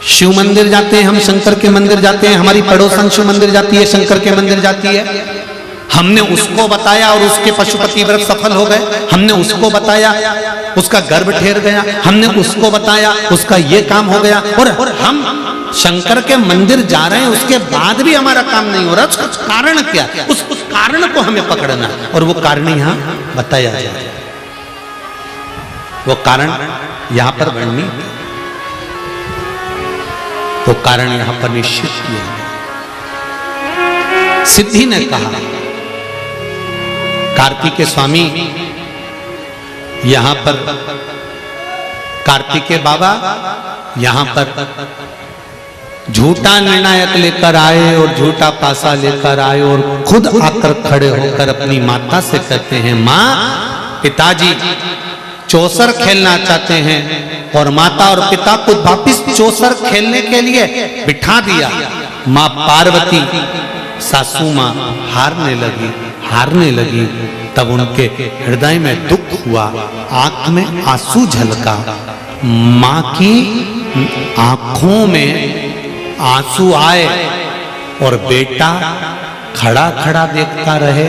शिव मंदिर जाते हैं हम, शंकर के मंदिर जाते हैं, हमारी पड़ोसन शिव मंदिर जाती है, शंकर के मंदिर जाती है। हमने उसको बताया और उसके पशुपति व्रत सफल हो गए। हमने उसको बताया, उसका गर्भ ठहर गया। हमने उसको बताया, उसका ये काम हो गया। और हम शंकर के मंदिर जा रहे हैं, उसके बाद भी हमारा काम नहीं हो रहा। उसका कारण क्या? उस कारण को हमें पकड़ना, और वो कारण यहाँ बताया जाए। वो कारण यहाँ पर वर्णित, वो कारण यहां पर निश्चित किया गया। सिद्धि ने कहा, कार्तिकेय स्वामी यहां पर, कार्तिकेय बाबा यहां पर झूठा निर्णायक लेकर आए और झूठा पासा लेकर आए और खुद आकर खड़े होकर अपनी माता से कहते हैं, मां, पिताजी चौसर खेलना चाहते हैं। और माता और पिता को वापिस चौसर खेलने के लिए बिठा दिया। मां पार्वती, सासू मां हारने लगी। तब उनके हृदय में दुख हुआ, आंख में आंसू झलका। मां की आंखों में आंसू आए और बेटा खड़ा खड़ा देखता रहे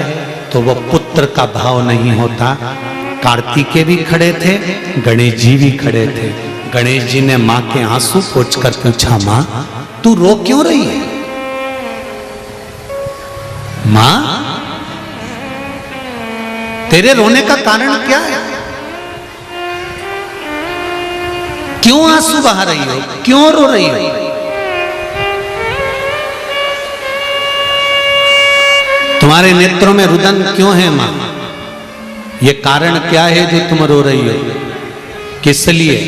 तो वो पुत्र का भाव नहीं होता। कार्तिकेय भी खड़े थे, गणेश जी भी खड़े थे। गणेश जी ने मां के आंसू पोंछकर पूछा, मां तू रो क्यों रही है? मां तेरे रोने का कारण क्या है? क्यों आंसू बहा रही हो? क्यों रो रही हो? तुम्हारे नेत्रों में रुदन क्यों है मां? ये कारण क्या है जो तुम रो रही हो? किस लिए?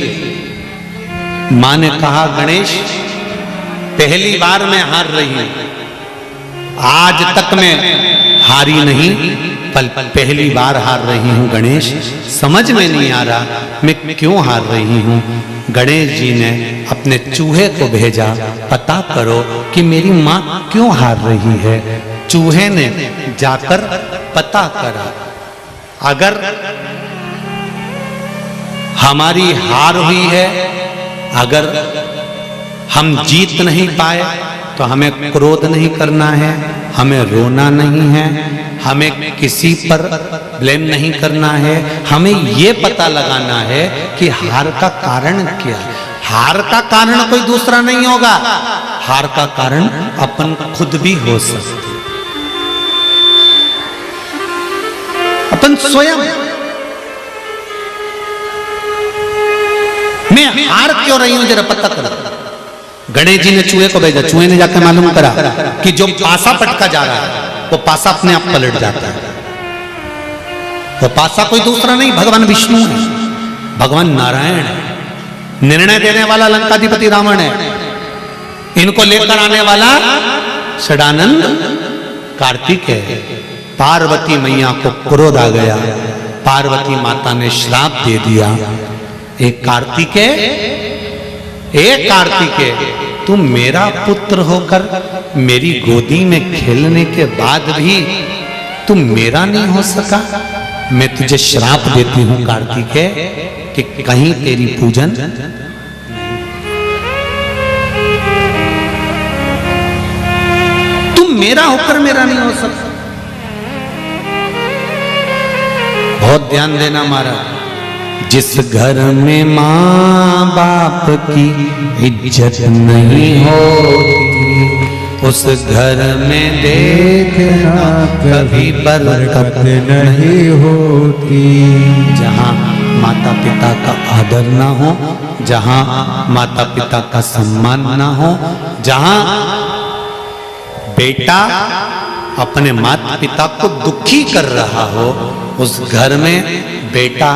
मां ने कहा, गणेश पहली बार मैं हार रही हूं। आज तक मैं हारी नहीं, पहली बार हार रही हूं गणेश। समझ में नहीं आ रहा मैं क्यों हार रही हूं। गणेश जी ने अपने चूहे को भेजा, पता करो कि मेरी मां क्यों हार रही है। चूहे ने जाकर पता करा, अगर हमारी हार हुई है, अगर हम जीत नहीं पाए तो हमें क्रोध नहीं करना है, हमें रोना नहीं है, हमें किसी पर ब्लेम नहीं करना है। हमें ये पता लगाना है कि हार का कारण क्या है। हार का कारण कोई दूसरा नहीं होगा, हार का कारण अपन खुद भी हो सकते, अपन स्वयं। मैं हार क्यों रही हूं, जरा पता करो। गणेश जी ने चूहे को भेजा, चूहे ने जाकर मालूम करा कि जो पासा पटका जा रहा है वो पासा अपने आप पलट जाता है। वो पासा कोई दूसरा नहीं, भगवान विष्णु है, भगवान नारायण है। निर्णय देने वाला लंकाधिपति रावण है, इनको लेकर आने वाला षडानंद कार्तिकेय है। पार्वती मैया को क्रोध आ गया, पार्वती माता ने श्राप दे दिया, एक कार्तिकेय तुम मेरा पुत्र होकर मेरी गोदी में खेलने के बाद भी तुम मेरा नहीं हो सका। मैं तुझे श्राप देती हूं कार्तिकेय कि कहीं तेरी पूजन, तुम मेरा होकर मेरा नहीं हो सकता। बहुत ध्यान देना महाराज, जिस घर में माँ बाप की इज्जत नहीं होती, उस घर में देखना कभी बरकत नहीं होती। जहाँ माता पिता का आदर ना हो, जहाँ माता पिता का सम्मान ना हो, जहाँ बेटा अपने माता पिता को दुखी कर रहा हो, उस घर में बेटा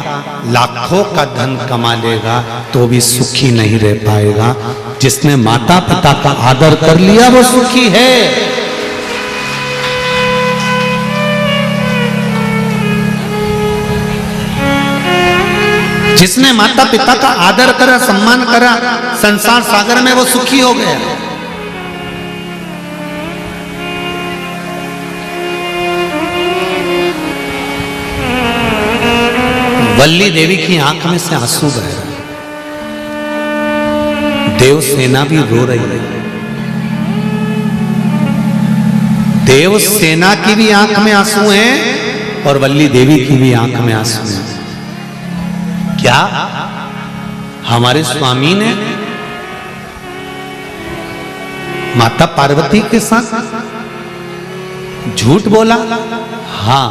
लाखों का धन कमा लेगा तो भी सुखी नहीं रह पाएगा। जिसने माता पिता का आदर कर लिया वो सुखी है। जिसने माता पिता का आदर करा, सम्मान करा, संसार सागर में वो सुखी हो गया। वल्ली देवी की आंख में से आंसू बह रहे। देवसेना भी रो रही है। देवसेना की भी आंख में आंसू हैं और वल्ली देवी की भी आंख में आंसू हैं। क्या हमारे स्वामी ने माता पार्वती के साथ झूठ बोला? हाँ,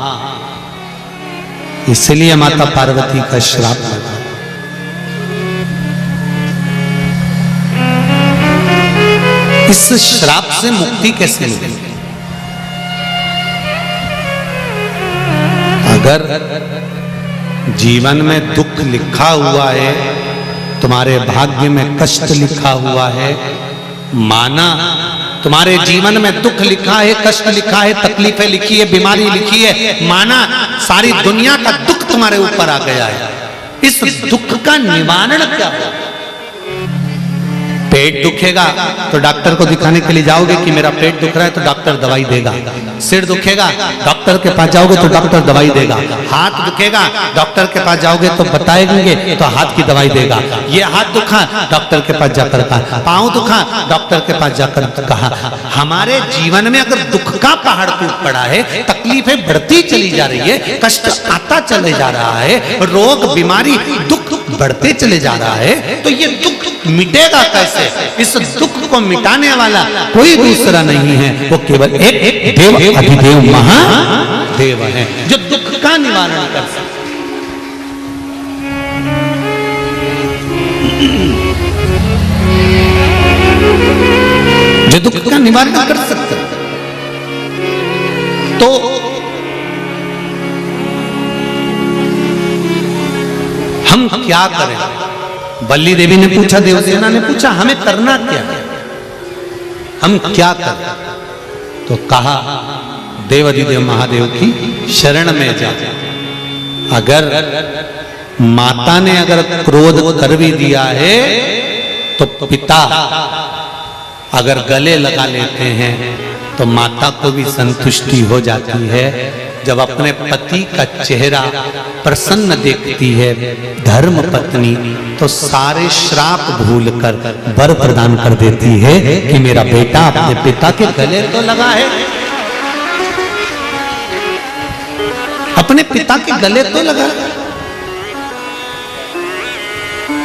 इसलिए माता पार्वती का श्राप लगा। इस श्राप से मुक्ति कैसे मिलेगी? अगर जीवन में दुख लिखा हुआ है, तुम्हारे भाग्य में कष्ट लिखा हुआ है, माना तुम्हारे जीवन में दुख लिखा है, कष्ट लिखा है, तकलीफें लिखी है, बीमारी लिखी है, माना सारी दुनिया का दुख तुम्हारे ऊपर आ गया है, इस दुख का निवारण क्या होगा? पेट दुखेगा तो डॉक्टर को दिखाने के लिए जाओगे कि मेरा पेट दुख रहा है, तो डॉक्टर दवाई देगा। सिर दुखेगा, डॉक्टर के पास जाओगे तो डॉक्टर दवाई देगा। हाथ दुखेगा, डॉक्टर के पास जाओगे तो बताएंगे तो हाथ की दवाई देगा। ये हाथ दुखा, डॉक्टर के पास जाकर कहा। पांव दुखा, डॉक्टर के पास जाकर कहा। हमारे जीवन में अगर दुख का पहाड़ टूट पड़ा है, तकलीफें बढ़ती चली जा रही है, कष्ट आता चले जा रहा है, रोग बीमारी दुख बढ़ते चले जा रहा है, तो ये दुख मिटेगा कैसे? इस दुख को मिटाने वाला कोई दूसरा नहीं है, वो केवल एक देव अधिदेव महादेव है, जो दुख का निवारण कर सकता। जो दुख का निवारण कर सकता। तो हम क्या करें? वल्ली देवी ने पूछा, देवसेना ने पूछा, हमें करना क्या है, हम क्या करें? तो कहा, देवाधिदेव महादेव की शरण में जा। अगर माता ने अगर क्रोध कर भी दिया है तो पिता अगर गले लगा लेते हैं तो माता को भी संतुष्टि हो जाती है। जब अपने पति का चेहरा प्रसन्न देखती है धर्म पत्नी, तो सारे श्राप भूलकर वर प्रदान कर देती है कि मेरा बेटा अपने पिता के गले तो लगा है, अपने पिता के गले तो लगा।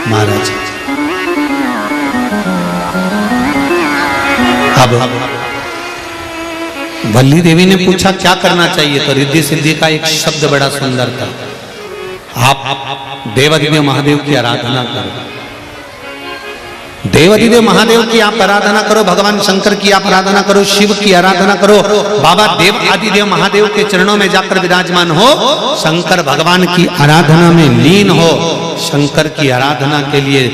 महाराज अब वल्ली देवी ने पूछा क्या करना चाहिए, तो रिद्धि सिद्धि का एक शब्द बड़ा सुंदर था, आप देवाधिदेव महादेव की आराधना करो, देवाधिदेव महादेव की आप आराधना करो, भगवान शंकर की आप आराधना करो, शिव की आराधना करो, बाबा देव आदिदेव महादेव के चरणों में जाकर विराजमान हो, शंकर भगवान की आराधना में लीन हो। शंकर की आराधना के लिए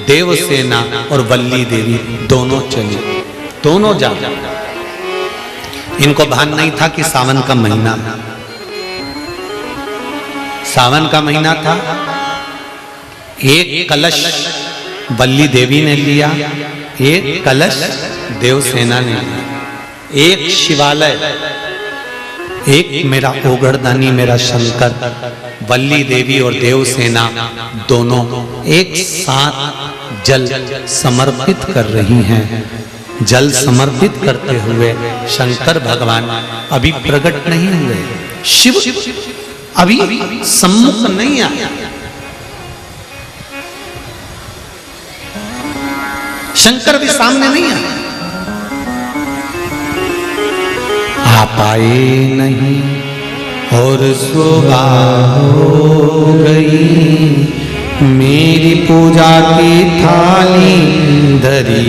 देवसेना और वल्ली देवी दोनों चली, दोनों जा। इनको भान नहीं था कि सावन का महीना है, सावन का महीना था। एक कलश वल्ली देवी ने लिया, एक कलश देवसेना ने लिया, एक शिवालय, एक मेरा ओगड़दानी मेरा शंकर, वल्ली देवी और देवसेना दोनों एक साथ जल समर्पित कर रही हैं। जल समर्पित करते हुए शंकर भगवान अभी प्रकट नहीं हुए, शिव अभी सम्मुख नहीं आया, शंकर भी सामने नहीं आया। आप आए नहीं और सुबह हो गई, मेरी पूजा की थाली धरी।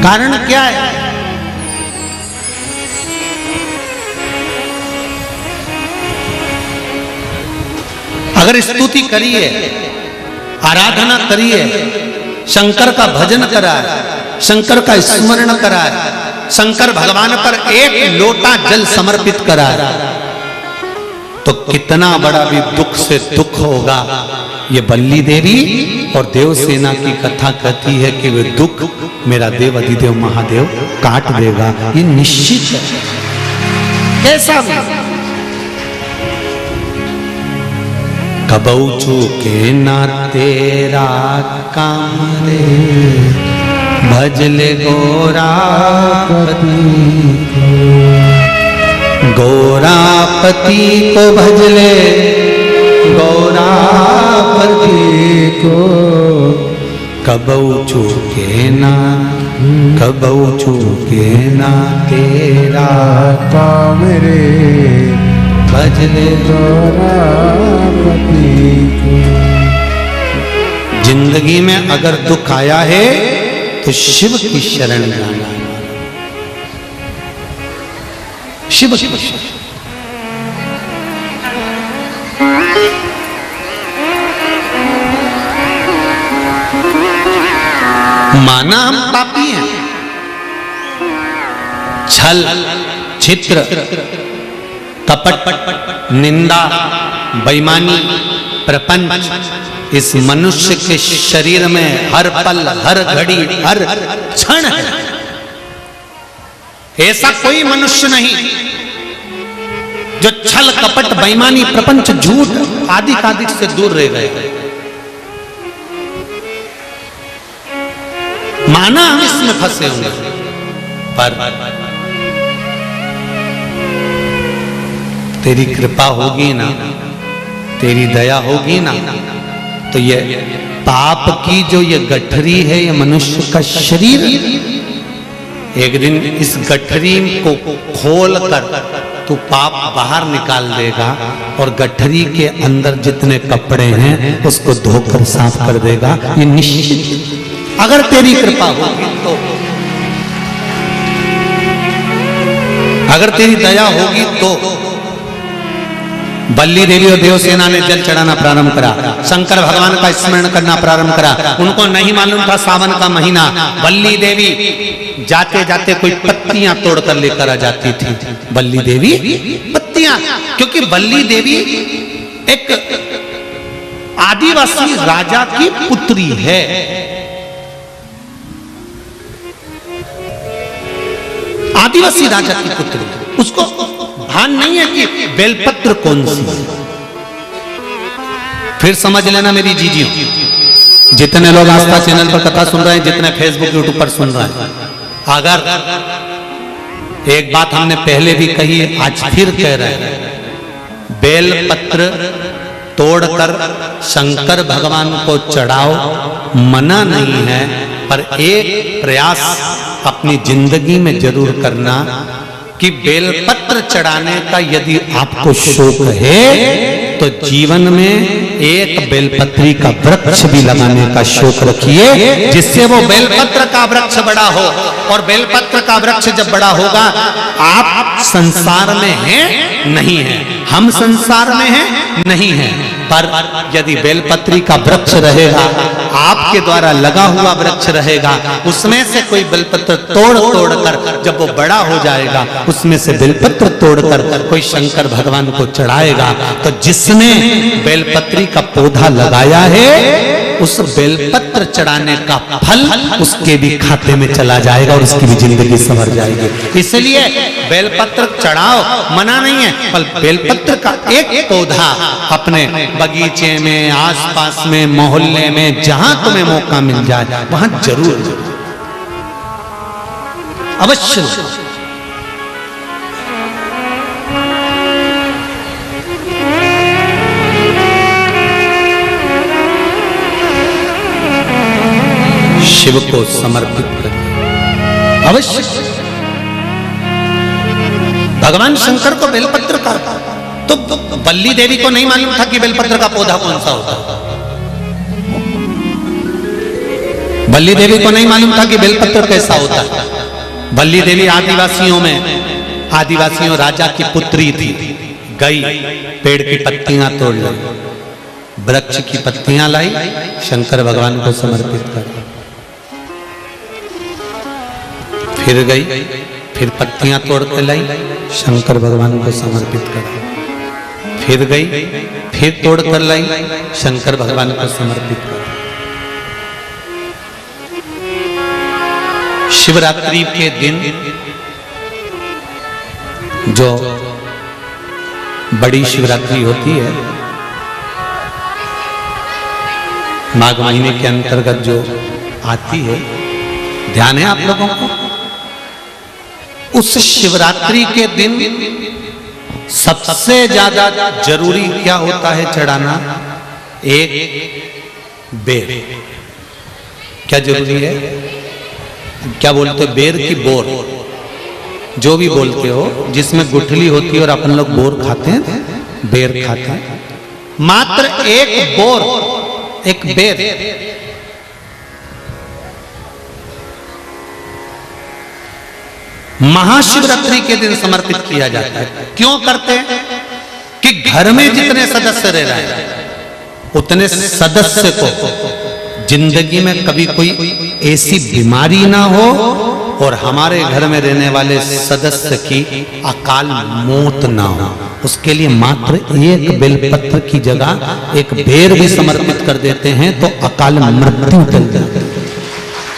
कारण क्या है? अगर स्तुति करिए, आराधना करिए, शंकर का भजन कराए, शंकर का स्मरण कराए, शंकर भगवान पर एक लोटा जल समर्पित कराए, तो कितना बड़ा भी दुख से दुख होगा। ये वल्ली देवी और देवसेना की कथा कहती है कि वे दुख मेरा देव अधिदेव महादेव काट देगा, ये निश्चित है। कैसा भी कबऊ चूके ना तेरा काम रे, भजले गोरापति को, गोरापति को भजले गोरापति को, कबऊ चूके ना तेरा काम रे, भजले गोरापति को। जिंदगी में अगर दुख आया है तो शिव की शरण जाना, शिव की शरण। माना हम पापी हैं, छल छित्र कपट निंदा बेईमानी प्रपंच इस मनुष्य के शरीर में हर पल हर घड़ी हर क्षण है। ऐसा कोई मनुष्य नहीं जो छल कपट बेईमानी प्रपंच झूठ आदि कादिक से दूर रह गए। माना हम इसमें फंसे होंगे, पर तेरी कृपा होगी ना, तेरी दया होगी ना, तो ये पाप की जो ये गठरी है, ये मनुष्य का शरीर, एक दिन इस गठरी को खोल कर तू पाप बाहर निकाल देगा और गठरी के अंदर जितने कपड़े हैं उसको धोकर साफ कर देगा। ये निश्चित, अगर तेरी कृपा होगी तो, अगर तेरी दया होगी तो। बल्ली देवी और देवसेना ने जल चढ़ाना प्रारंभ करा, शंकर भगवान का स्मरण करना प्रारंभ करा। उनको नहीं मालूम था सावन का महीना, बल्ली देवी जाते जाते कोई पत्तियां तोड़कर लेकर आ जाती थी। बल्ली देवी पत्तियां, क्योंकि बल्ली देवी एक आदिवासी राजा की पुत्री है। आदिवासी राजा की पुत्री, उसको भान नहीं है कि बेलपत्र कौन सी। फिर समझ लेना मेरी जीजियों, जितने लोग आस्था चैनल पर कथा सुन रहे हैं, जितने फेसबुक यूट्यूब पर सुन रहे हैं, अगर एक बात हमने पहले भी कही है, आज फिर कह रहे हैं, बेलपत्र तोड़कर शंकर भगवान को चढ़ाओ, मना नहीं है, पर एक प्रयास अपनी जिंदगी में जरूर करना कि बेलपत्र चढ़ाने का यदि आपको शौक है तो जीवन में एक बेलपत्री का वृक्ष भी लगाने का शौक रखिए, जिससे वो बेलपत्र का वृक्ष बड़ा हो। और बेलपत्र का वृक्ष जब बड़ा होगा, आप संसार में हैं नहीं हैं, हम संसार में हैं नहीं हैं, पर यदि बेलपत्री का वृक्ष रहेगा, आपके द्वारा लगा हुआ वृक्ष रहेगा, उसमें से कोई बेलपत्र तोड़ कर जब वो बड़ा हो जाएगा, उसमें से बेलपत्र तोड़कर कोई शंकर भगवान को चढ़ाएगा, तो जिसने बेलपत्री का पौधा लगाया है उस बेलपत्र चढ़ाने का फल उसके भी खाते में चला जाएगा और उसकी भी जिंदगी संवर जाएगी। इसलिए बेलपत्र चढ़ाओ, मना नहीं है, पर बेलपत्र का एक पौधा अपने बगीचे में, आसपास में, मोहल्ले में, जहां तुम्हें मौका मिल जाए वहां जरूर अवश्य। शिव को समर्पित करें अवश्य। भगवान शंकर को बेलपत्र का, तो बल्ली देवी को नहीं मालूम था कि बेलपत्र का पौधा कौन सा होता है। बल्ली देवी को नहीं मालूम था कि बेलपत्र कैसा होता है। बल्ली देवी आदिवासियों राजा की पुत्री थी, गई पेड़ की पत्तियां तोड़ लाई, वृक्ष की पत्तियां लाई, शंकर भगवान को समर्पित कर, फिर गई, फिर पत्तियां तोड़ के लाई, शंकर भगवान को समर्पित कर, फिर गई, फिर तोड़ कर लाई, शंकर भगवान को समर्पित कर। शिवरात्रि के दिन जो बड़ी शिवरात्रि होती है, माघ महीने के अंतर्गत जो आती है, ध्यान है आप लोगों को? उस शिवरात्रि के दिन सबसे ज्यादा जरूरी क्या होता है चढ़ाना? एक बेर। क्या जरूरी है? क्या बोलते हो? बेर की बोर, जो भी बोलते हो, जिसमें गुठली होती है और अपन लोग बोर खाते हैं, बेर खाते हैं। मात्र एक बोर, एक बेर महाशिवरात्रि के दिन समर्पित किया जाता है। क्यों करते हैं? कि घर में जितने सदस्य रह रहे हैं उतने सदस्य को जिंदगी में कभी कोई ऐसी बीमारी ना हो और हमारे घर में रहने वाले सदस्य की अकाल मौत ना हो। उसके लिए मात्र एक बेलपत्र की जगह एक बेर भी समर्पित कर देते हैं तो अकाल मृत्यु टल जाती है,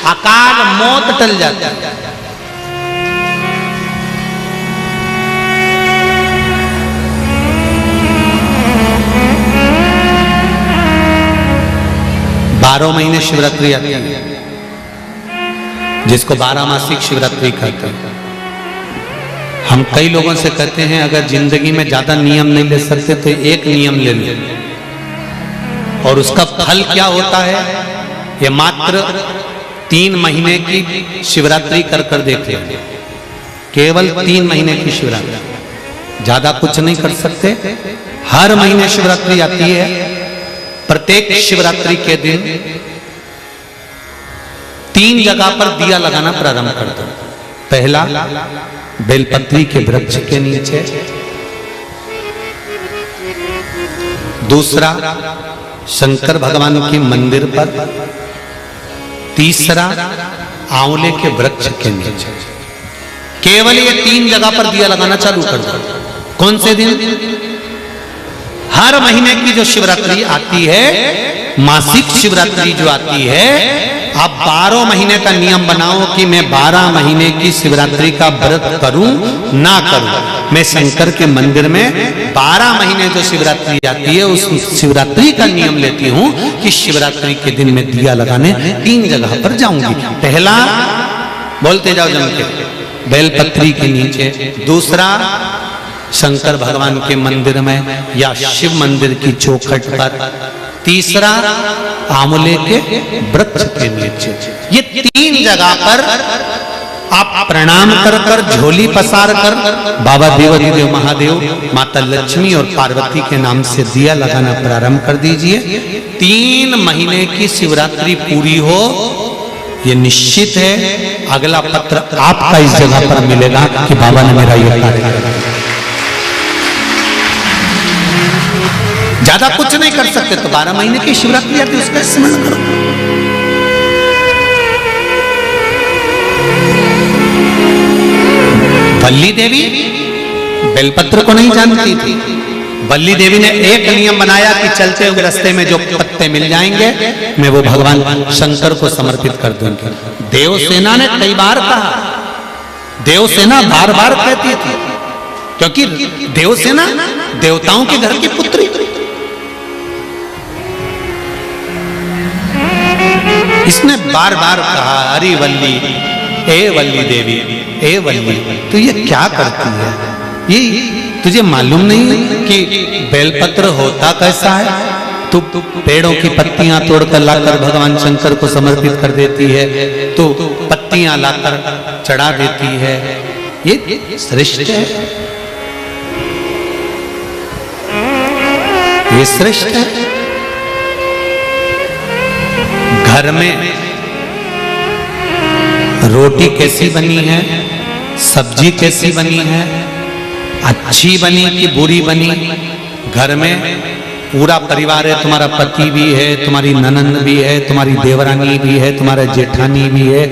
अकाल मौत टल जाती है। बारह महीने शिवरात्रि आती है, जिसको 12 मासिक शिवरात्रि कहते हैं। हम कई लोगों से कहते हैं अगर जिंदगी में ज्यादा नियम नहीं ले सकते तो एक नियम ले लो, और उसका फल क्या होता है ये मात्र 3 महीने की शिवरात्रि कर कर देख लो। केवल 3 महीने की शिवरात्रि, ज्यादा कुछ नहीं कर सकते। हर महीने शिवरात्रि आती है। प्रत्येक शिवरात्रि के दिन 3 जगह पर दिया लगाना प्रारंभ कर दो। पहला, बेलपत्री के वृक्ष के नीचे। दूसरा, शंकर भगवान के मंदिर पर। तीसरा, आंवले के वृक्ष के नीचे। केवल ये 3 जगह पर दिया लगाना चालू कर दो। कौन से दिन? हर महीने की जो शिवरात्रि आती है, मासिक शिवरात्रि जो आती है, आप 12 महीने का नियम बनाओ कि मैं 12 महीने की शिवरात्रि का व्रत करूं ना करूं। मैं शंकर के मंदिर में 12 महीने जो शिवरात्रि आती है उस शिवरात्रि का नियम लेती हूं कि शिवरात्रि के दिन मैं दिया लगाने 3 जगह पर जाऊंगी। पहला, बोलते जाओ जम के, बेलपत्री के नीचे। दूसरा, शंकर भगवान के मंदिर में या शिव मंदिर की चौखट पर। तीसरा, आंवले के वृक्ष के नीचे। ये 3 जगह पर आप प्रणाम कर कर, झोली पसार कर बाबा देवाधिदेव महादेव, माता लक्ष्मी और पार्वती के नाम से दिया लगाना प्रारंभ कर दीजिए। 3 महीने की शिवरात्रि पूरी हो, ये निश्चित है अगला पत्र आपका इस जगह पर मिलेगा कि बाबा ने मेरा ये कार्य किया। ज्यादा कुछ नहीं कर सकते तो 12 महीने की शिवरात्रि आती है, उसका स्मरण करो। बल्ली देवी बेलपत्र को नहीं जानती थी। बल्ली देवी ने एक नियम बनाया कि चलते हुए रास्ते में जो पत्ते मिल जाएंगे मैं वो भगवान शंकर को समर्पित कर दूंगी। देवसेना ने कई बार कहा, देवसेना बार बार कहती थी, क्योंकि देवसेना देवताओं के घर की पुत्री। इसने बार बार कहा, अरे वल्ली, ए वल्ली देवी, ए वल्ली, तू ये क्या करती है? ये तुझे मालूम नहीं कि बेलपत्र होता कैसा है? तू पेड़ों की पत्तियां तोड़कर लाकर भगवान शंकर को समर्पित कर देती है, तो पत्तियां लाकर चढ़ा देती है। ये श्रेष्ठ है, ये श्रेष्ठ है। घर में रोटी कैसी बनी है, सब्जी कैसी बनी है, अच्छी बनी कि बुरी बनी? घर में पूरा परिवार है, तुम्हारा पति भी है, तुम्हारी ननंद भी है, तुम्हारी देवरानी भी है, तुम्हारा जेठानी भी है,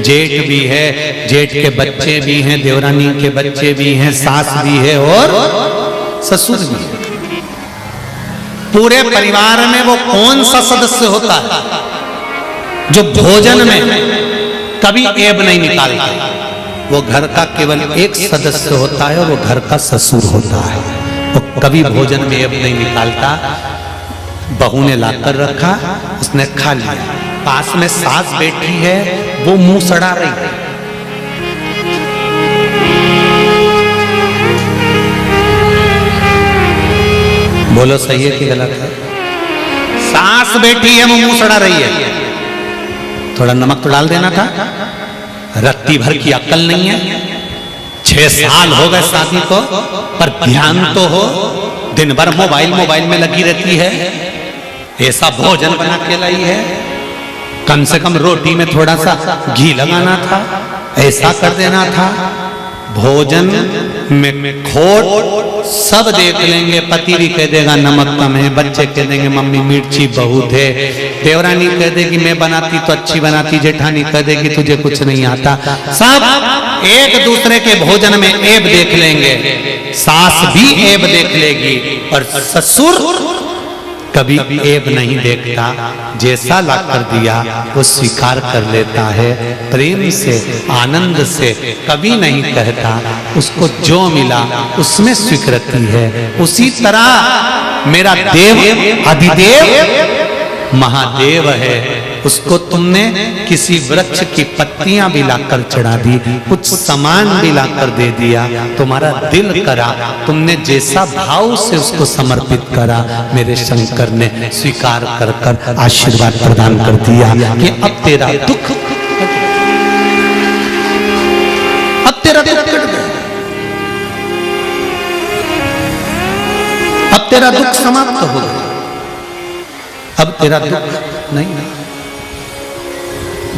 जेठ भी है, जेठ के बच्चे भी हैं, देवरानी के बच्चे भी हैं, सास भी है और ससुर भी है। पूरे परिवार में वो कौन सा सदस्य होता है जो भोजन में कभी ऐब नहीं निकालता? वो घर का केवल एक सदस्य होता है और वो घर का ससुर होता है। वो कभी भोजन में ऐब नहीं निकालता। बहू ने लाकर रखा, उसने खा लिया। पास में सास बैठी है, वो मुंह सड़ा रही है। बोलो सही है कि गलत है? सास बैठी है, वो मुंह सड़ा रही है। थोड़ा नमक तो डाल देना था। रत्ती भर की अक्ल नहीं है। 6 साल हो गए शादी को, पर ध्यान तो हो। दिन भर मोबाइल में लगी रहती है। ऐसा भोजन बना के लाई है, कम से कम रोटी में थोड़ा सा घी लगाना था, ऐसा कर देना था। भोजन में खोट सब देख लेंगे। पति भी कह देगा नमक कम है, बच्चे कह देंगे मम्मी मिर्ची बहुत है, देवरानी कह देगी मैं बनाती तो अच्छी बनाती, जेठानी कह देगी तुझे कुछ नहीं आता। सब एक दूसरे के भोजन में ऐब देख लेंगे। सास भी ऐब देख लेगी, और ससुर कभी ऐब नहीं देखता। जैसा ला कर दिया वो स्वीकार कर लेता है, प्रेम से आनंद से, कभी नहीं कहता। उसको जो मिला उसमें स्वीकृति है। उसी तरह मेरा देव अधिदेव महादेव है, उसको तुमने किसी वृक्ष की पत्तियां भी लाकर चढ़ा दी, कुछ सामान भी लाकर दे दिया, तुम्हारा दिल करा, तुमने जैसा भाव से उसको समर्पित करा, मेरे शंकर ने स्वीकार कर कर आशीर्वाद प्रदान कर दिया कि अब तेरा दुख, अब तेरा दुख कट गया, अब तेरा दुख समाप्त हो गया, अब तेरा दुख नहीं।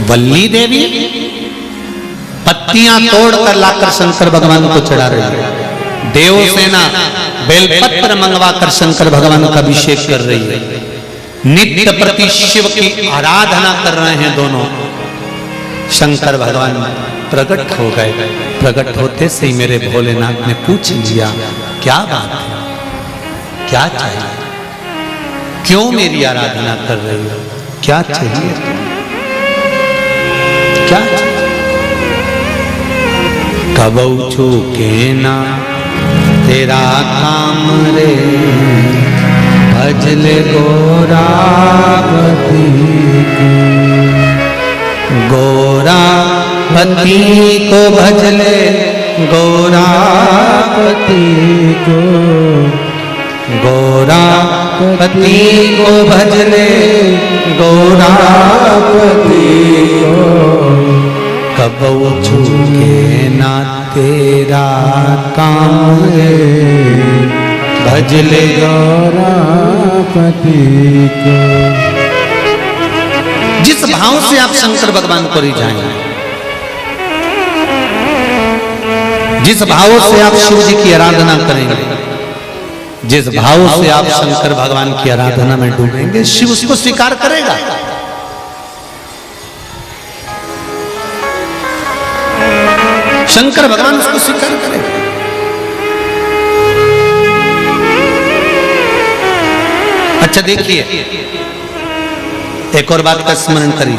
वल्ली देवी पत्तियां तोड़कर लाकर शंकर भगवान को चढ़ा रही है। देवसेना बेलपत्र मंगवाकर शंकर भगवान का अभिषेक कर रही है। नित्य प्रति शिव की आराधना कर रहे हैं दोनों। शंकर भगवान प्रकट हो गए। प्रकट होते से ही मेरे भोलेनाथ ने पूछ लिया क्या बात है, क्या चाहिए, क्यों मेरी आराधना कर रही हो, क्या चाहिए, क्या चाहिए? कबऊ चूके ना तेरा काम रे, भजले गोरा पति गोरा पति को, भजले गोरा पति को, गोरा पति को भजले गोरा पति को, कबऊ चूके ना तेरा काम रे, भजले गोरा पति को। जिस भाव से आप शंकर भगवान को रिझाएंगे, जिस भाव से आप शिव जी की आराधना करेंगे, जिस भाव से आप शंकर भगवान की आराधना में डूबेंगे, शिव उसको स्वीकार करेगा। शंकर भगवान उसको स्वीकार करेगा। अच्छा देखिए, एक और बात का स्मरण करिए।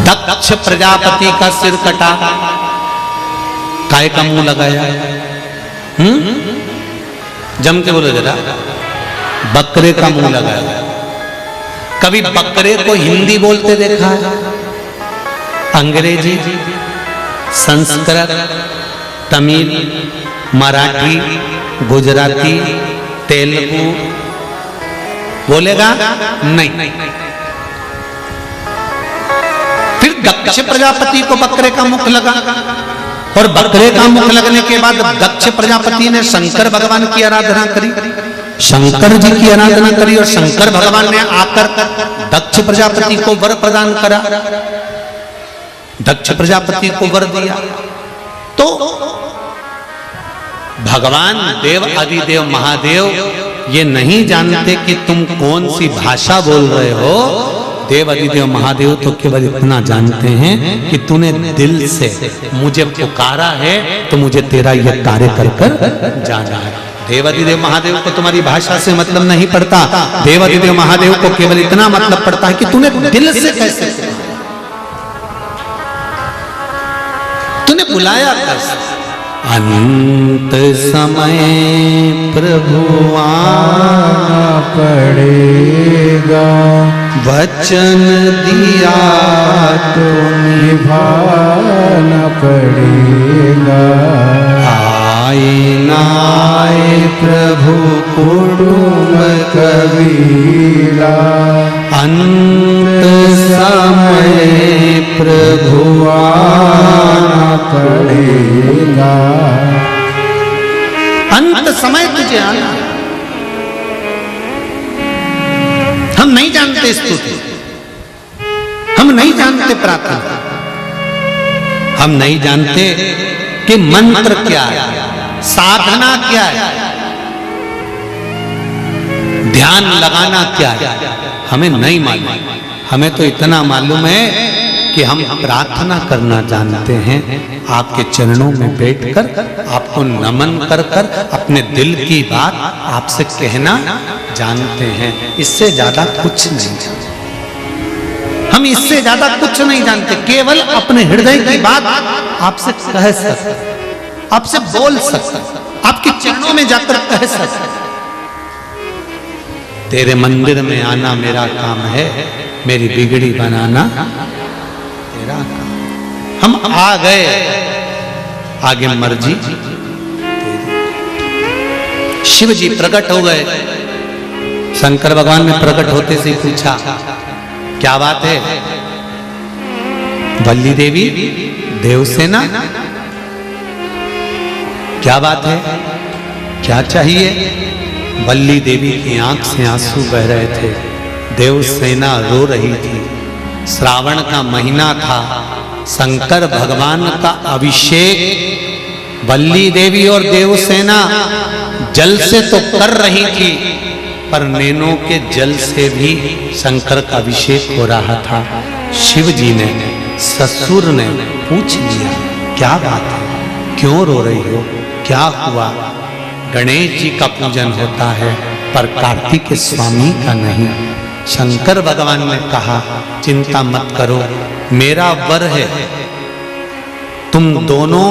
दक्ष प्रजापति का सिर कटा, काय का मुंह लगाया, जम के बोलो जरा, बकरे का मुंह लगाया। कभी बकरे को हिंदी बोलते देखा है? अंग्रेजी, संस्कृत, तमिल, मराठी, गुजराती, तेलुगु बोलेगा नहीं। फिर दक्ष प्रजापति को बकरे का मुख लगा, और बकरे का मुख लगने के बाद दक्ष प्रजापति ने शंकर भगवान की आराधना करी, शंकर जी की आराधना करी, और शंकर भगवान ने आकर दक्ष प्रजापति को वर प्रदान करा, दक्ष प्रजापति को वर दिया। तो भगवान देव अधिदेव महादेव ये नहीं जानते कि तुम कौन सी भाषा बोल रहे हो। देव अधिदेव महादेव तो केवल इतना जानते हैं कि तूने दिल से मुझे पुकारा है, तो मुझे तेरा यह कार्य कर कर जाना है। देव अधिदेव महादेव को तुम्हारी भाषा से मतलब नहीं पड़ता। देव अधिदेव महादेव को केवल इतना मतलब पड़ता है कि तूने दिल से कैसे, तूने बुलाया कैसे, अंत समय प्रभु आना पड़ेगा, वचन दिया तो निभाना पड़ेगा। आए ना आए प्रभु कुटुंब कबीरा, अंत समय प्रभु आना पड़ेगा। अंत समय तुझे आना है। हम नहीं जानते स्तुति, हम नहीं जानते प्रार्थना, हम नहीं जानते कि मंत्र क्या है, साधना क्या है, ध्यान लगाना क्या है, हमें नहीं मालूम। हमें तो इतना मालूम है कि हम प्रार्थना करना जानते हैं, आपके चरणों में बैठकर आपको नमन कर कर अपने दिल की बात आपसे कहना जानते हैं। इससे ज्यादा कुछ नहीं जानते, हम इससे ज्यादा कुछ नहीं जानते। केवल अपने हृदय की बात आपसे कह सकते, आपसे बोल सकते, आपके चरणों में जाकर कह सकते। तेरे मंदिर में आना मेरा काम है, मेरी बिगड़ी बनाना तेरा काम। हम आ गए, आगे मर्जी तेरी। शिव जी प्रकट हो गए। शंकर भगवान ने प्रकट होते से पूछा, क्या बात है? वल्ली देवी, देवसेना, क्या बात है, क्या चाहिए? वल्ली देवी की आंख से आंसू बह रहे थे, देवसेना रो रही थी। श्रावण का महीना था, शंकर भगवान का अभिषेक वल्ली देवी और देवसेना जल से तो कर रही थी, पर नैनों के जल से भी शंकर का अभिषेक हो रहा था। शिव जी ने, ससुर ने पूछ लिया, क्या बात है, क्यों रो रही हो, क्या हुआ? गणेश जी का पूजन होता है पर कार्तिक स्वामी का नहीं। शंकर भगवान ने कहा, चिंता मत करो, मेरा वर है। तुम दोनों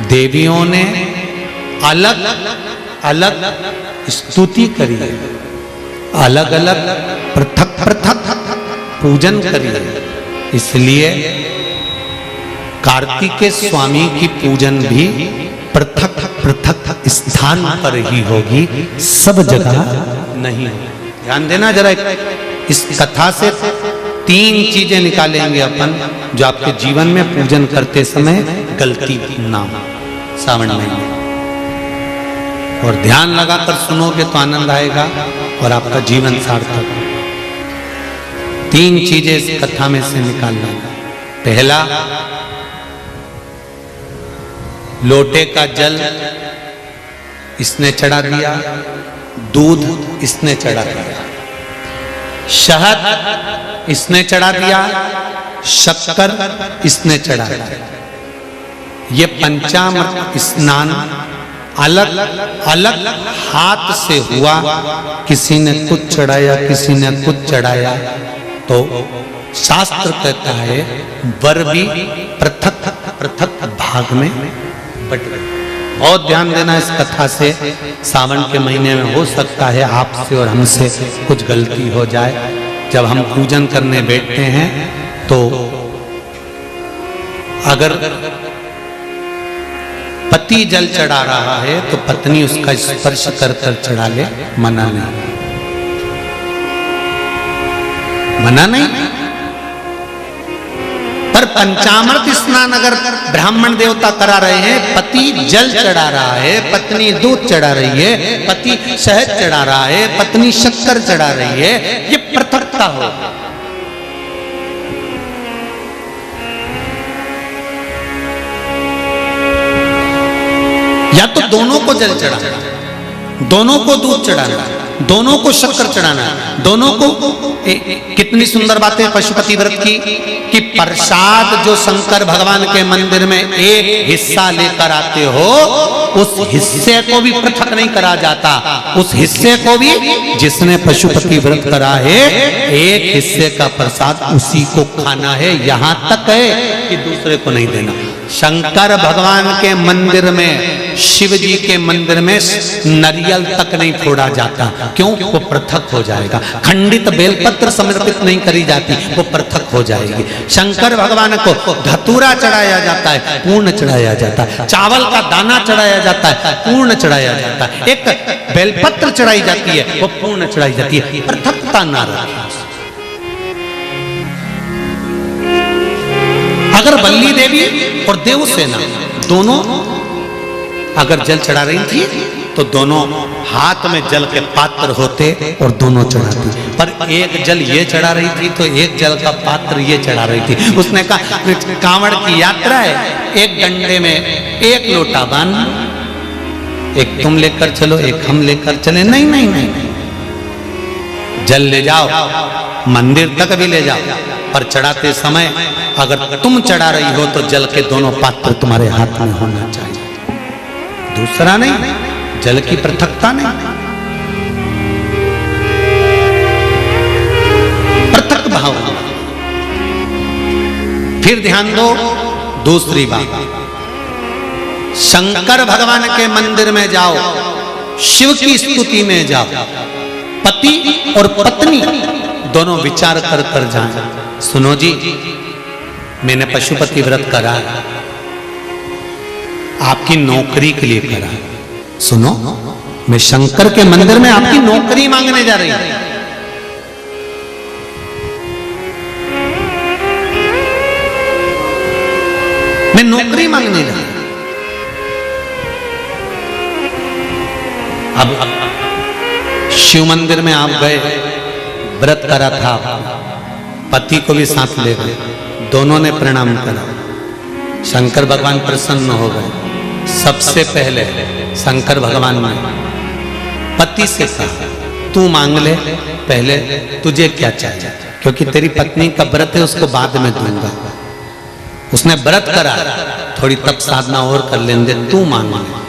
देवियों ने अलग अलग स्तुति करी है, अलग अलग पृथक पृथक पूजन करी है, इसलिए कार्तिकेय स्वामी की पूजन भी पृथक पृथक स्थान पर ही होगी, सब जगह नहीं। ध्यान देना जरा, इस कथा से 3 चीजें निकालेंगे अपन जो आपके जीवन में पूजन करते समय गलती ना हो सावन महीने। और ध्यान लगाकर सुनोगे तो आनंद आएगा और आपका जीवन सार्थक। 3 चीजें इस कथा में से निकालना। पहला, लोटे का जल इसने चढ़ा दिया, दूध इसने चढ़ा दिया, शहद इसने चढ़ा दिया, शक्कर इसने चढ़ा दिया। ये पंचामृत स्नान अलग अलग हाथ से हुआ, किसी ने कुछ चढ़ाया, किसी ने कुछ चढ़ाया। तो शास्त्र कहता है वर भी पृथक पृथक भाग में बट गए। बहुत ध्यान देना इस कथा से। सावन के महीने में हो सकता है आपसे और हमसे कुछ गलती हो जाए। जब हम पूजन करने बैठते हैं तो अगर पति जल चढ़ा रहा है तो पत्नी उसका स्पर्श कर कर चढ़ा ले, मना नहीं, मना नहीं। पर पंचामृत स्नान अगर ब्राह्मण देवता करा रहे हैं, पति जल चढ़ा रहा है, पत्नी दूध चढ़ा रही है, पति शहद चढ़ा रहा है, पत्नी शक्कर चढ़ा रही है, ये पृथकता हो। या तो दोनों को जल चढ़ाना, दोनों को दूध चढ़ाना, दोनों को शक्कर चढ़ाना, दोनों को। कितनी सुंदर बात है पशुपति व्रत की कि प्रसाद जो शंकर भगवान के मंदिर में एक हिस्सा लेकर आते हो, उस हिस्से को भी पृथक नहीं करा जाता। उस हिस्से को भी जिसने पशुपति व्रत करा है, एक हिस्से का प्रसाद उसी को खाना है, यहां तक है कि दूसरे को नहीं देना। शंकर भगवान के मंदिर में, शिव जी के मंदिर में नारियल तक नहीं फोड़ा जाता। क्यों? वो पृथक हो जाएगा। खंडित बेलपत्र समर्पित नहीं करी जाती, वो पृथक हो जाएगी। शंकर भगवान को धतूरा चढ़ाया जाता है, पूर्ण चढ़ाया जाता है। चावल का दाना चढ़ाया जाता है, पूर्ण चढ़ाया जाता है। एक बेलपत्र चढ़ाई जाती है, वो पूर्ण चढ़ाई जाती है। पृथकता ना रखें। अगर बल्ली देवी और देवसेना दोनों अगर जल चढ़ा रही थी तो दोनों हाथ में जल के पात्र होते और दोनों चढ़ाती। पर एक जल ये चढ़ा रही थी तो एक जल का पात्र ये चढ़ा रही थी। उसने कहा कांवड़ की यात्रा है, एक डंडे में एक लोटा बांध, एक तुम लेकर चलो, एक हम लेकर चले। नहीं नहीं नहीं, जल ले जाओ, मंदिर तक भी ले जाओ, पर चढ़ाते समय अगर तुम चढ़ा रही हो तो जल के दोनों पात्र तुम्हारे हाथ में होना चाहिए, दूसरा नहीं। जल की पृथकता नहीं, पृथक भाव। फिर ध्यान दो दूसरी बात, शंकर भगवान के मंदिर में जाओ, शिव की स्तुति में जाओ, पति और पत्नी दोनों विचार कर कर जाएं। सुनो जी, मैंने पशुपति व्रत करा, आपकी नौकरी के लिए करा। सुनो, मैं शंकर के मंदिर में आपकी नौकरी मांगने जा रही हूं। मैं नौकरी मांगने जा रही हूं। अब शिव मंदिर में आप गए, व्रत करा था, पति को भी साथ ले गए, दोनों ने प्रणाम करा। शंकर भगवान प्रसन्न हो गए। सबसे पहले शंकर भगवान ने पति से कहा, तू मांग ले, पहले तुझे क्या चाहिए, क्योंकि तेरी पत्नी का व्रत है, उसको बाद में दूंगा। उसने व्रत करा, थोड़ी तप साधना और कर लेंगे, तू मांग ले।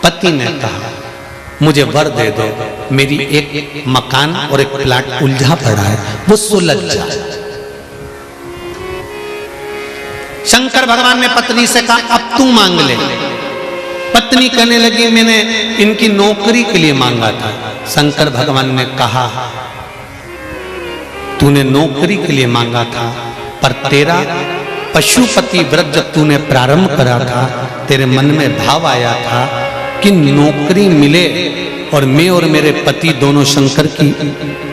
पति ने कहा, मुझे वर दे दो, मेरी एक मकान और एक प्लाट उलझा पड़ा है, वो सुलझ जाए। शंकर भगवान ने पत्नी से कहा, अब तू मांग ले। पत्नी कहने लगी, मैंने इनकी नौकरी के लिए मांगा था। शंकर भगवान ने कहा, तूने नौकरी के लिए मांगा था, पर तेरा पशुपति व्रत जब तूने प्रारंभ करा था, तेरे मन में भाव आया था कि नौकरी मिले और मैं और मेरे पति दोनों शंकर की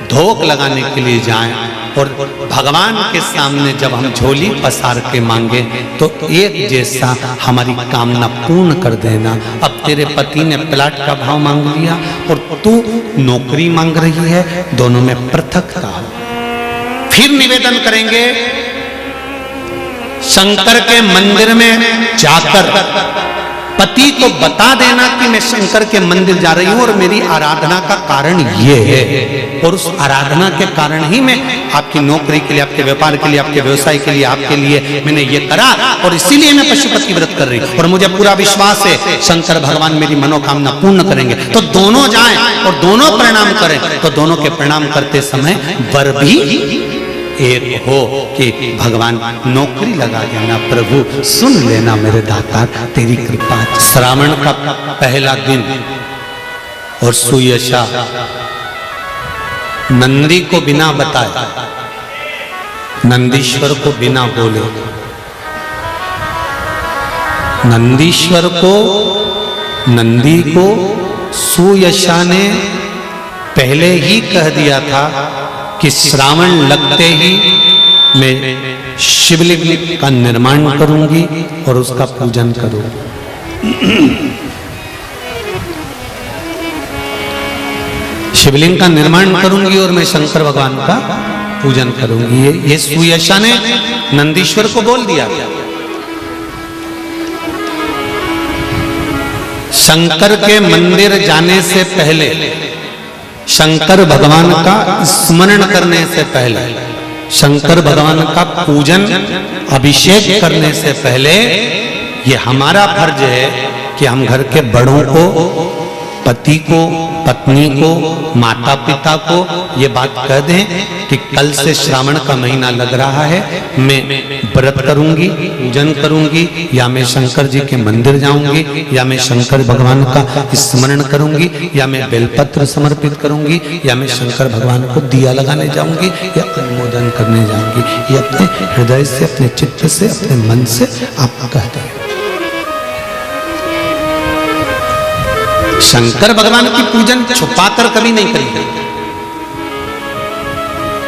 धोख लगाने के लिए जाएं, और भगवान के सामने जब हम झोली पसार के मांगे तो एक जैसा हमारी कामना पूर्ण कर देना। अब तेरे पति ने प्लाट का भाव मांग लिया और तू नौकरी मांग रही है, दोनों में पृथकता हो। फिर निवेदन करेंगे, शंकर के मंदिर में जाकर पति को बता देना कि मैं शंकर के मंदिर जा रही हूं और मेरी आराधना का कारण ये है, और उस आराधना के कारण ही मैं आपकी नौकरी के लिए, आपके व्यापार के लिए, आपके व्यवसाय के लिए, आपके लिए मैंने ये करा, और इसीलिए मैं पशुपति व्रत कर रही हूं, और मुझे पूरा विश्वास है शंकर भगवान मेरी मनोकामना पूर्ण करेंगे। तो दोनों जाएं और दोनों प्रणाम करें, तो दोनों के प्रणाम करते समय वर भी एक हो कि भगवान नौकरी लगा देना, प्रभु सुन लेना मेरे दाता, तेरी कृपा। श्रावण का पहला दिन और सुयशा नंदी को बिना बताए, नंदीश्वर को बिना बोले, नंदीश्वर को, नंदी को सुयशा ने पहले ही कह दिया था कि श्रावण लगते ही मैं शिवलिंग का निर्माण करूंगी और उसका पूजन करूंगी। शिवलिंग का निर्माण करूंगी और मैं शंकर भगवान का पूजन करूंगी। ये सुयशा ने नंदीश्वर को बोल दिया। शंकर के मंदिर जाने से पहले, शंकर भगवान का स्मरण करने से पहले, शंकर भगवान का पूजन अभिषेक करने से पहले ये हमारा फर्ज है कि हम घर के बड़ों को पति को, पत्नी को, माता पिता को ये बात कह दें कि कल से श्रावण का महीना लग रहा है, मैं व्रत करूंगी, पूजन करूंगी, या मैं शंकर जी के मंदिर जाऊंगी, या मैं शंकर भगवान का स्मरण करूंगी, या मैं बेलपत्र समर्पित करूंगी, या मैं शंकर भगवान को दिया लगाने जाऊंगी, या अनुमोदन करने जाऊंगी। ये अपने हृदय से, अपने चित्त से, अपने मन से आप कहते हैं। शंकर भगवान की पूजन छुपाकर कभी नहीं करेंगे।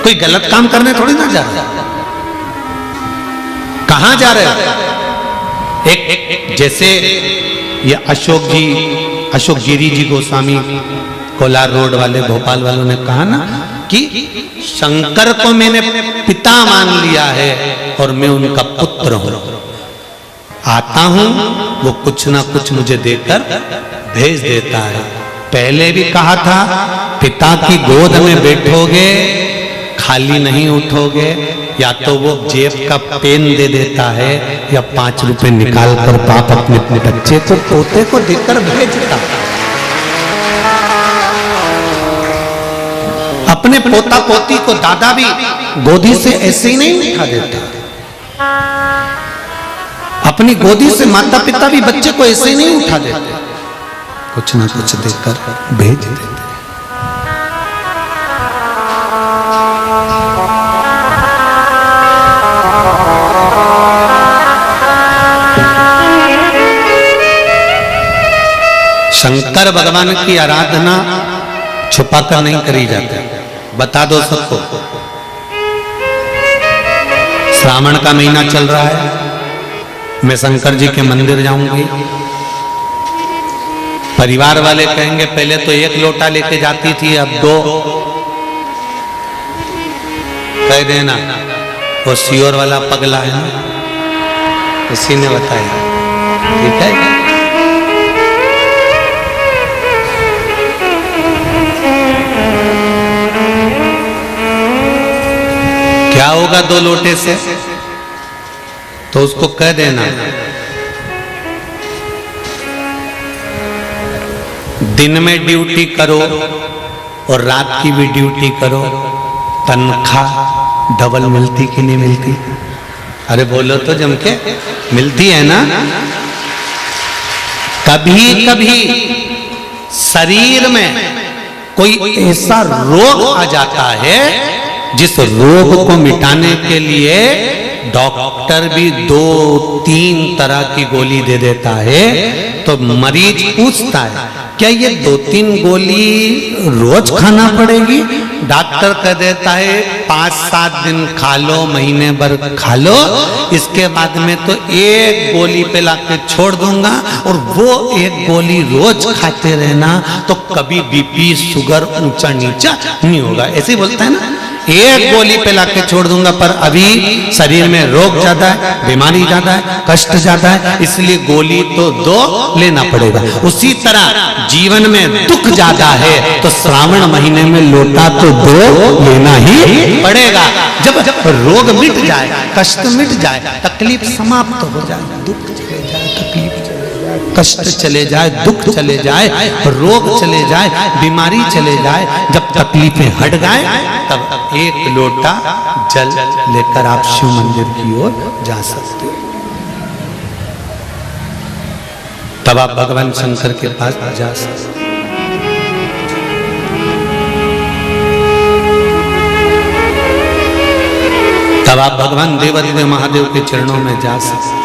कोई गलत काम करने थोड़ी ना जा रहा है। कहां जा रहे हैं? एक जैसे ये अशोक गिरी जी गोस्वामी कोलार रोड वाले, भोपाल वालों ने कहा ना कि शंकर को मैंने पिता मान लिया है और मैं उनका पुत्र हूं। आता हूं, वो कुछ ना कुछ मुझे देकर भेज देता है। पहले भी कहा था, पिता की गोद में बैठोगे खाली नहीं उठोगे, या तो वो जेब का पेन दे देता है, या 5 रुपए निकाल कर बाप अपने बच्चे को, पोते को देकर भेजता। अपने पोता पोती को दादा भी गोदी से ऐसे ही नहीं उठा देता। अपनी गोदी से माता पिता भी बच्चे को ऐसे ही नहीं उठा देते, कुछ ना कुछ देकर भेज देते। शंकर भगवान की आराधना छुपाकर नहीं करी जाती, बता दो सबको। श्रावण का महीना चल रहा है, मैं शंकर जी के मंदिर जाऊंगी। परिवार वाले कहेंगे पहले तो 1 लोटा लेके जाती थी, अब 2। कह देना वो सियोर वाला पगला है ना, किसी ने बताया, ठीक है। क्या होगा 2 लोटे से? तो उसको कह देना दिन में ड्यूटी करो और रात की भी ड्यूटी करो, तनख्वाह डबल मिलती कि नहीं मिलती? अरे बोलो तो जम के, मिलती है ना। कभी कभी शरीर में कोई ऐसा रोग आ जाता है जिस रोग को मिटाने के लिए डॉक्टर भी 2-3 तरह की गोली दे देता है। तो मरीज पूछता है क्या ये 2-3 गोली रोज खाना पड़ेगी? डॉक्टर कह देता है 5-7 दिन खा लो, महीने भर खा लो, इसके बाद में तो 1 गोली पे लाके छोड़ दूंगा, और वो 1 गोली रोज खाते रहना तो कभी बीपी शुगर ऊंचा नीचा नहीं होगा। ऐसे ही बोलता है ना, 1 गोली पे लाके छोड़ दूंगा, पर अभी शरीर में रोग ज्यादा है, बीमारी ज्यादा है, कष्ट ज्यादा है, इसलिए गोली तो 2 लेना पड़ेगा। उसी तरह जीवन में दुख ज्यादा है तो श्रावण महीने में लोटा तो 2 लेना ही पड़ेगा। जब रोग मिट जाए, कष्ट मिट जाए, तकलीफ समाप्त हो जाए, दुख चले जाए, तकलीफ चले जाए, कष्ट चले जाए, दुख चले जाए, रोग चले जाए, बीमारी चले जाए, जब तकलीफें हट जाए, तब 1 लोटा जल लेकर आप शिव मंदिर की ओर जा सकते हो। तब आप भगवान शंकर के पास जा सकते हो। तब आप भगवान देवादिदेव महादेव के चरणों में जा सकते।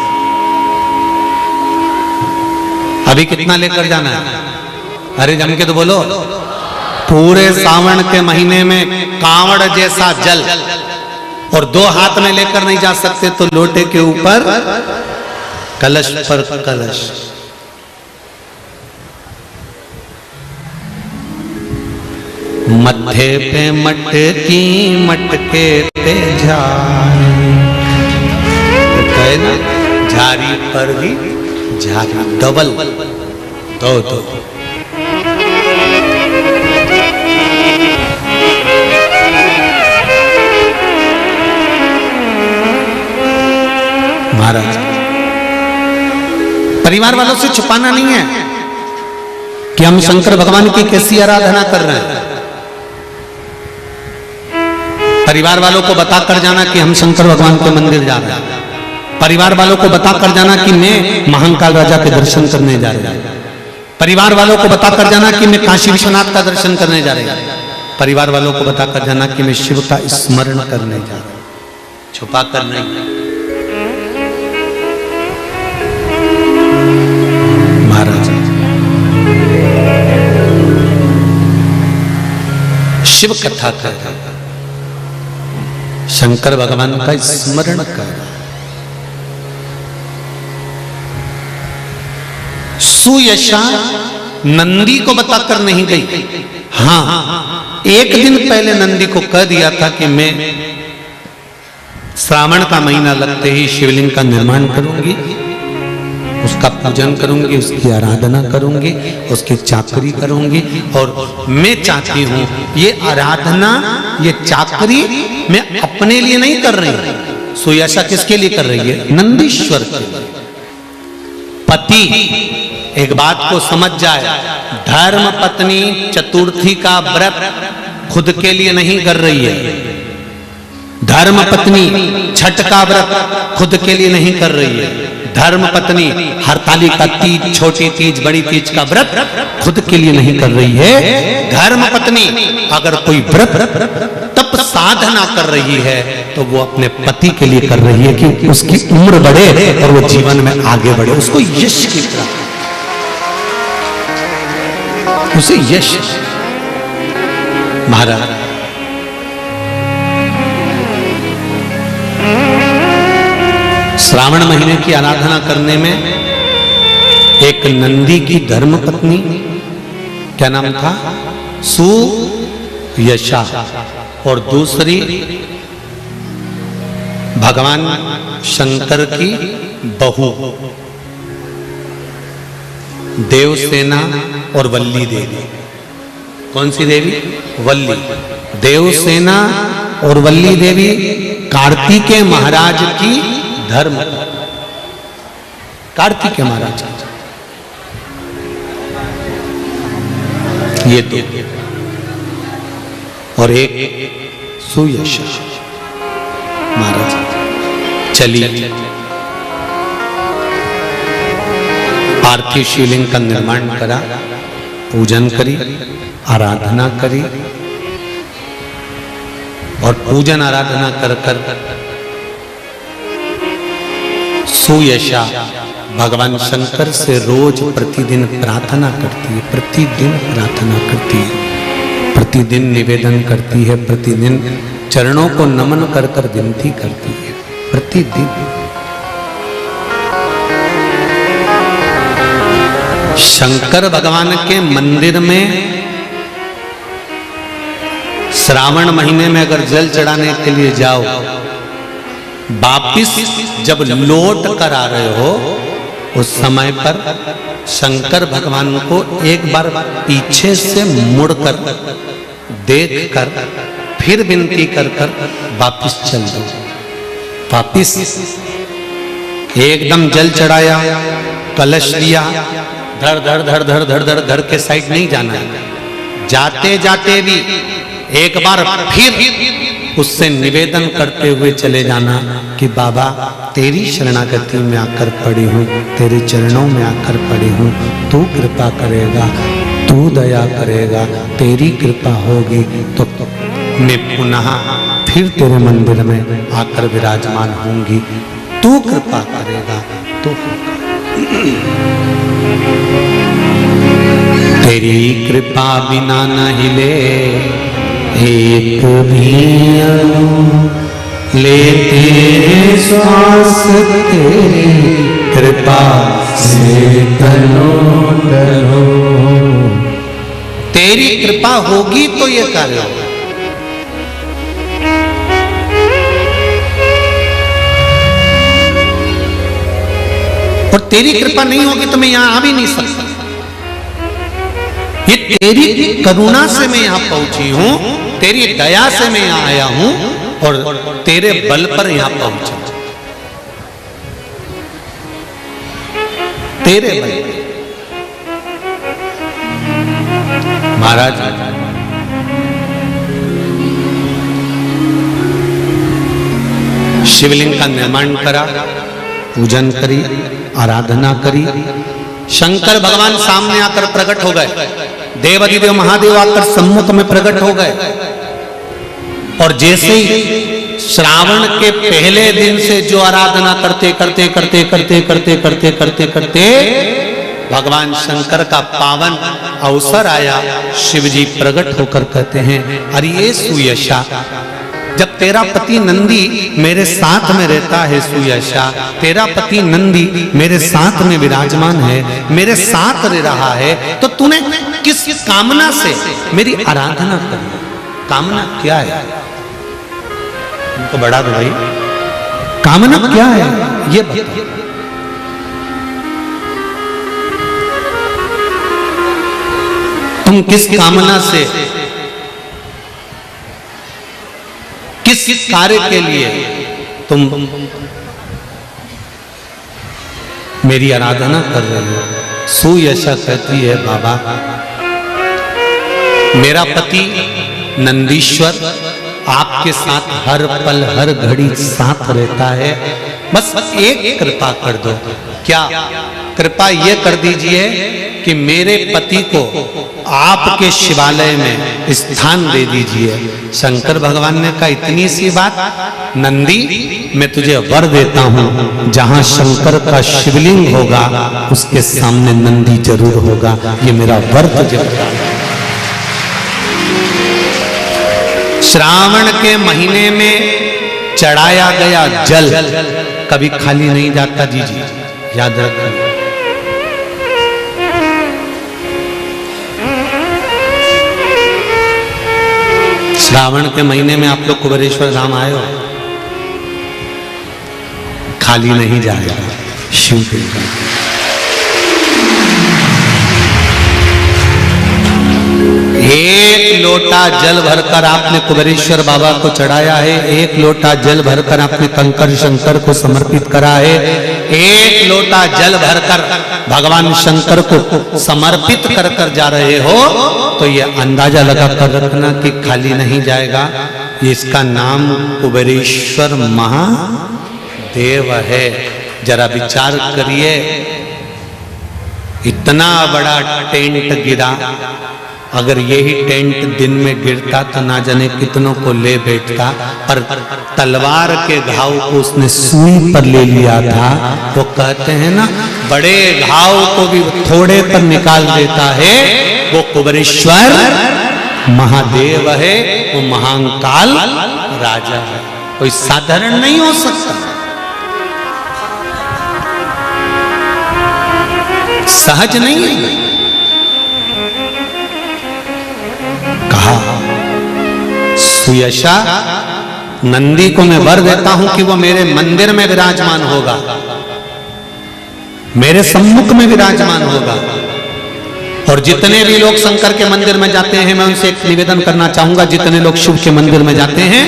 अभी कितना लेकर जाना है? अरे जम के तो बोलो। पूरे सावन के महीने में कांवड़ जैसा जल, और 2 हाथ में लेकर नहीं जा सकते तो लोटे के ऊपर कलश पर कलश। मत्थे पे मटकी मटके ते जाए, तो ना झारी पर भी झारी, डबल 2-2। महाराज परिवार वालों से छुपाना नहीं है, कि हम शंकर भगवान की कैसी आराधना कर रहे हैं। परिवार वालों को बताकर जाना कि हम शंकर भगवान के मंदिर जा रहे हैं। परिवार वालों को बताकर जाना कि मैं महाकाल राजा के दर्शन करने जा रहा हूं। परिवार वालों को बताकर जाना कि मैं काशी विश्वनाथ का दर्शन करने जा रहा हूं। परिवार वालों को बताकर जाना कि मैं शिव का स्मरण करने जा रहा हूं। छुपा कर नहीं। महाराज शिव कथा कर रहा है, शंकर भगवान का स्मरण कर रहा है। सुयशा नंदी को बताकर नहीं गई। हाँ, एक दिन पहले नंदी को कह दिया था कि मैं श्रावण का महीना लगते ही शिवलिंग का निर्माण करूंगी, उसका पूजन करूंगी, उसकी आराधना करूंगी, उसकी चाकरी करूंगी। और मैं चाहती हूं ये आराधना, ये चाकरी मैं अपने लिए नहीं कर रही। सुयशा किसके लिए कर रही है? नंदीश्वर के लिए। पति एक बात को समझ जाए, धर्म पत्नी चतुर्थी का व्रत खुद के लिए नहीं कर रही है। धर्म पत्नी छठ का व्रत खुद के लिए नहीं कर रही है। धर्म पत्नी हरतालिका तीज, छोटी तीज, बड़ी तीज का व्रत खुद के लिए नहीं कर रही है। धर्म पत्नी अगर कोई व्रत तप साधना कर रही है तो वो अपने पति के लिए कर रही है कि उसकी उम्र बढ़े और वो जीवन में आगे बढ़े, उसको यश की प्राप्ति, उसे यश। महाराज श्रावण महीने की आराधना करने में एक नंदी की धर्म पत्नी, क्या नाम था? सुयशा, और दूसरी भगवान शंकर की बहू देवसेना और वल्ली देवी। कौन सी देवी? वल्ली। देवसेना और वल्ली देवी कार्तिकेय महाराज की धर्म, कार्तिकेय महाराज ये दो, और एक सुयशा महाराज। चलिए पार्थिव शिवलिंग का निर्माण करा, पूजन करी, आराधना करी, और पूजन आराधना कर कर सुयशा भगवान शंकर से रोज प्रतिदिन प्रार्थना करती है, प्रतिदिन प्रार्थना करती है, प्रतिदिन निवेदन करती है, प्रतिदिन चरणों को नमन कर कर विनती करती है, प्रतिदिन। शंकर भगवान के मंदिर में श्रावण महीने में अगर जल चढ़ाने के लिए जाओ, वापिस जब लौट कर आ रहे हो उस समय पर शंकर भगवान को एक बार पीछे से मुड़कर देख कर फिर विनती कर कर वापिस चल दो। वापिस एकदम जल चढ़ाया, कलश लिया, धड़ धड़ धड़ धड़ धड़ धड़ घर के साइड नहीं जाना है। जाते जाते भी एक बार फिर उससे निवेदन करते हुए चले जाना कि बाबा तेरी शरणागति में आकर पड़ी हूँ, तेरे चरणों में आकर पड़ी हूँ, तू कृपा करेगा, तू दया करेगा, तेरी कृपा होगी तो मैं पुनः फिर तेरे मंदिर में आकर विराजमान होंगी, तू कृपा करेगा तो तेरी कृपा बिना न हिले एक भी लेते श्वास, तेरी कृपा से तनो तनो। तेरी कृपा होगी तो ये कार्य होगा। और तेरी कृपा नहीं होगी तो मैं यहां आ भी नहीं सकता। ये तेरी करुणा से मैं यहां पहुंची हूं, तेरी दया से मैं यहां आया हूं और तेरे बल पर यहां पहुंचा, तेरे बल पर। महाराज शिवलिंग का निर्माण करा, पूजन करी, आराधना करी। शंकर भगवान सामने आकर प्रकट हो गए, देवाधिदेव महादेव आकर सम्मुख में प्रकट हो गए। और जैसे ही श्रावण के पहले दिन से जो आराधना करते करते करते करते करते करते करते करते भगवान शंकर का पावन अवसर आया, शिव जी प्रकट होकर कहते हैं, अरे ये सुयशा, जब तेरा पति नंदी मेरे साथ में रहता है, सुयशा तेरा पति नंदी मेरे साथ में विराजमान है, मेरे साथ रह रहा है, तो तूने किस कामना से मेरी आराधना करी? कामना क्या है? उनको बढ़ा दो भाई, कामना क्या है ये बताओ। तुम किस कामना से, किस कार्य के लिए तुम मेरी आराधना कर रहे हो? सुयशा कहती है, बाबा मेरा पति नंदीश्वर आपके साथ हर पल हर घड़ी साथ रहता है, बस एक कृपा कर दो। क्या कृपा ये कर दीजिए कि मेरे पति को आपके शिवालय में स्थान दे दीजिए। शंकर भगवान ने कहा, इतनी सी बात? नंदी मैं तुझे वर देता हूं, जहां शंकर का शिवलिंग होगा उसके सामने नंदी जरूर होगा, ये मेरा वर तुझे बता। श्रावण के महीने में चढ़ाया गया जल कभी खाली नहीं जाता, जी जी याद रखना। श्रावण के महीने में आप लोग कुबेरेश्वर धाम आए हो, खाली नहीं जाएगा शिव के लिए। एक लोटा जल भरकर आपने कुबेरेश्वर बाबा को चढ़ाया है, एक लोटा जल भरकर आपने कंकर शंकर को समर्पित करा है, एक लोटा जल भरकर भगवान शंकर को समर्पित कर कर जा रहे हो, तो ये अंदाजा लगा कर रखना कि खाली नहीं जाएगा। इसका नाम कुबेरेश्वर महादेव है। जरा विचार करिए, इतना बड़ा टेंट गिरा, अगर यही टेंट दिन में गिरता तो ना जाने कितनों को ले बैठता, पर तलवार के घाव को उसने सुई पर ले लिया था। वो कहते हैं ना, बड़े घाव को भी थोड़े पर निकाल देता है, वो कुबेरेश्वर महादेव है, वो महाकाल राजा है, कोई साधारण नहीं हो सकता। सहज नहीं है। कहा, सुयशा नंदी को मैं वर देता हूं कि वो मेरे मंदिर में विराजमान होगा, मेरे सम्मुख में विराजमान होगा। और जितने भी लोग शंकर के मंदिर में जाते हैं, मैं उनसे एक निवेदन करना चाहूंगा, जितने लोग शिव के मंदिर में जाते हैं,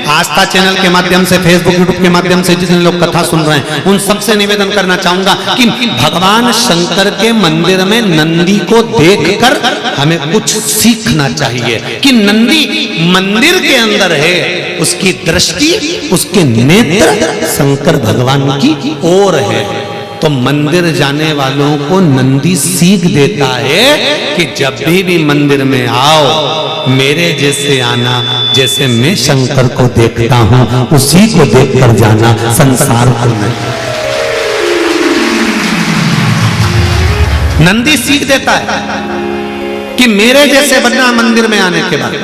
आस्था चैनल के माध्यम से, फेसबुक यूट्यूब के माध्यम से जितने लोग कथा सुन रहे हैं, उन सबसे निवेदन करना चाहूंगा कि भगवान शंकर के मंदिर में नंदी को देखकर हमें कुछ सीखना चाहिए कि नंदी मंदिर के अंदर है, उसकी दृष्टि, उसके नेत्र शंकर भगवान की ओर है। तो मंदिर जाने वालों को नंदी सीख देता है कि जब भी मंदिर में आओ, मेरे जैसे आना, जैसे मैं शंकर को देखता हूं उसी को देखकर जाना, संसार को नहीं। नंदी सीख देता है कि मेरे जैसे बनना मंदिर में आने के बाद।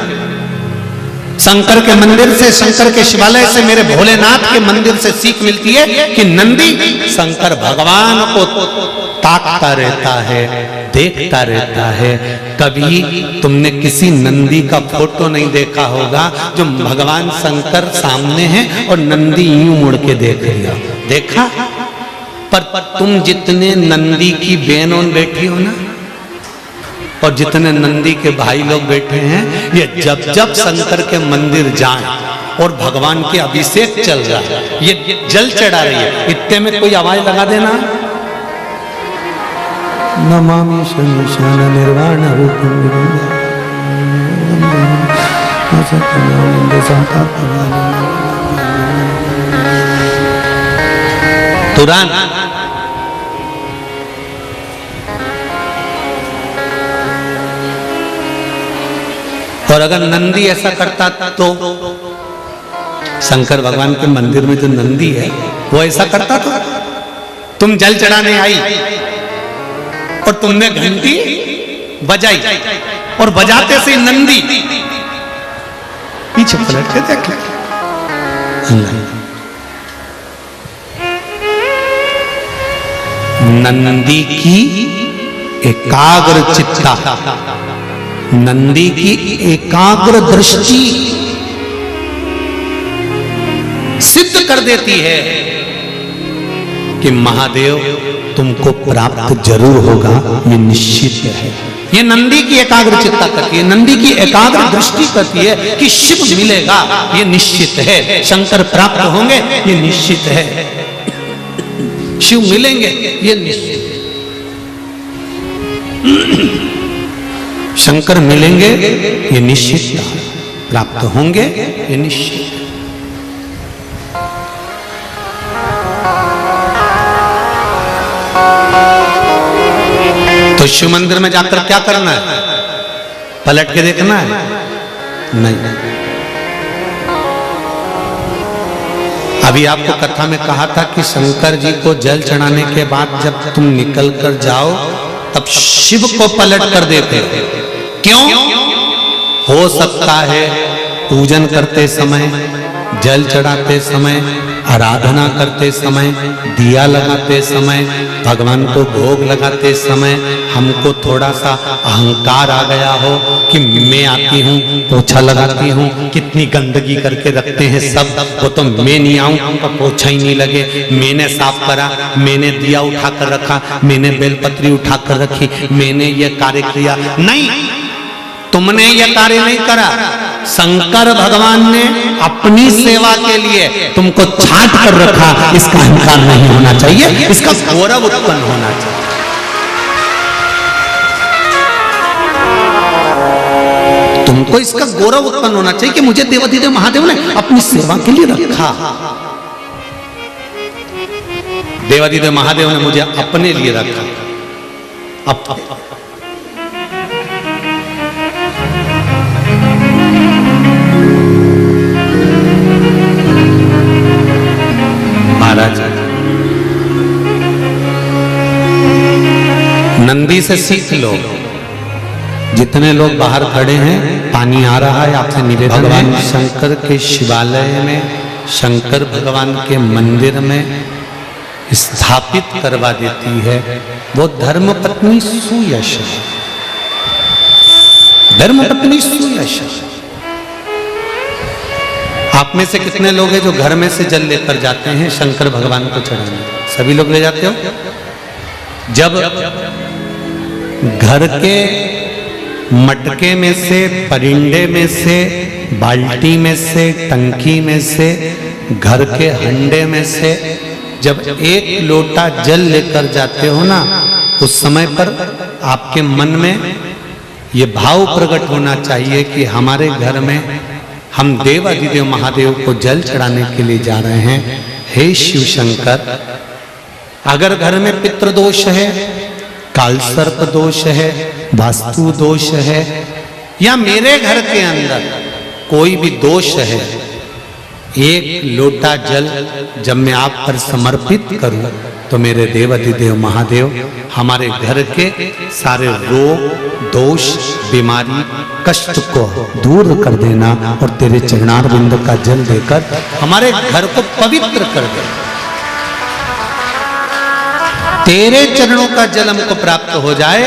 शंकर के मंदिर से, शंकर के शिवालय से, मेरे भोलेनाथ के मंदिर से सीख मिलती है कि नंदी शंकर भगवान को ताकता रहता है, देखता रहता है। कभी तुमने किसी नंदी का फोटो नहीं देखा होगा जो भगवान शंकर सामने है और नंदी यूं मुड़ के देख लिया, देखा? पर तुम जितने नंदी की बहनों बैठी हो ना, और जितने नंदी के भाई लोग बैठे हैं, ये जब जब शंकर के मंदिर जाएं और भगवान के अभिषेक चल रहा है, ये जल चढ़ा रही है, इतने में कोई आवाज लगा देना, नमामि शंकर निर्वाण रूपम। तुरंत और अगर नंदी ऐसा करता तो शंकर भगवान के मंदिर में जो नंदी है वो ऐसा करता तो तुम जल चढ़ाने आई और तुमने घंटी बजाई और बजाते से नंदी पीछे पलट के देख नंदी की एकाग्र चित्ता, नंदी की एकाग्र दृष्टि सिद्ध कर देती है कि महादेव तुमको प्राप्त जरूर होगा, ये निश्चित है। ये नंदी की एकाग्र चित्ता करती है, नंदी की एकाग्र दृष्टि करती है कि शिव मिलेगा, ये निश्चित है। शंकर प्राप्त होंगे, ये निश्चित है। शिव मिलेंगे, ये निश्चित है। शंकर मिलेंगे, ये निश्चित है। प्राप्त होंगे, ये निश्चित है। तो शिव मंदिर में जाकर क्या करना है? पलट के देखना है? नहीं। अभी आपको कथा में कहा था कि शंकर जी को जल चढ़ाने के बाद जब तुम निकल कर जाओ तब शिव को पलट कर देते। क्यों? हो सकता है पूजन करते समय, जल चढ़ाते समय, आराधना करते समय, दिया लगाते समय, भगवान को भोग लगाते समय हमको थोड़ा सा अहंकार आ गया हो कि मैं आती हूँ, पोछा लगाती हूँ, कितनी गंदगी करके रखते हैं सब, वो तो मैं नहीं आऊँ तो पोछा ही नहीं लगे, मैंने साफ करा, मैंने दिया उठाकर रखा, मैंने बेलपत्री उठाकर रखी, मैंने ये कार्य किया। नहीं, तुमने यह कार्य नहीं करा। शंकर भगवान ने अपनी सेवा के लिए तुमको छांट कर रखा। इसका अहंकार नहीं होना चाहिए, इसका गौरव उत्पन्न होना चाहिए। तुमको इसका गौरव उत्पन्न होना चाहिए कि मुझे देवाधिदेव महादेव ने अपनी सेवा के लिए रखा। देवाधिदेव महादेव ने मुझे अपने लिए रखा। अब महाराज नंदी से सीख लो। जितने लोग बाहर खड़े हैं, पानी आ रहा है, आपसे निवेदन है। भगवान शंकर के शिवालय में, शंकर भगवान के मंदिर में स्थापित करवा देती है वो धर्मपत्नी सुयश। धर्मपत्नी सुयश। आप में से कितने लोग हैं जो घर में से जल लेकर जाते हैं शंकर भगवान को चढ़ाने? सभी लोग ले जाते हो? जब घर के मटके में से, परिंडे में से, बाल्टी में से, टंकी में से, घर के हंडे में से जब एक लोटा जल लेकर जाते हो ना, उस समय पर आपके मन में ये भाव प्रकट होना चाहिए कि हमारे घर में हम देवाधिदेव महादेव को जल चढ़ाने के लिए जा रहे हैं। हे शिव शंकर, अगर घर में पितृदोष है, कालसर्प दोष है, वास्तु दोष है, या मेरे घर के अंदर कोई भी दोष है, एक लोटा जल जब मैं आप पर समर्पित करूं तो मेरे देवाधिदेव महादेव हमारे घर के सारे रोग, दोष, बीमारी, कष्ट को दूर कर देना और तेरे चरणारविंद का जल देकर हमारे घर को पवित्र कर दे। तेरे चरणों का जल हमको प्राप्त हो जाए,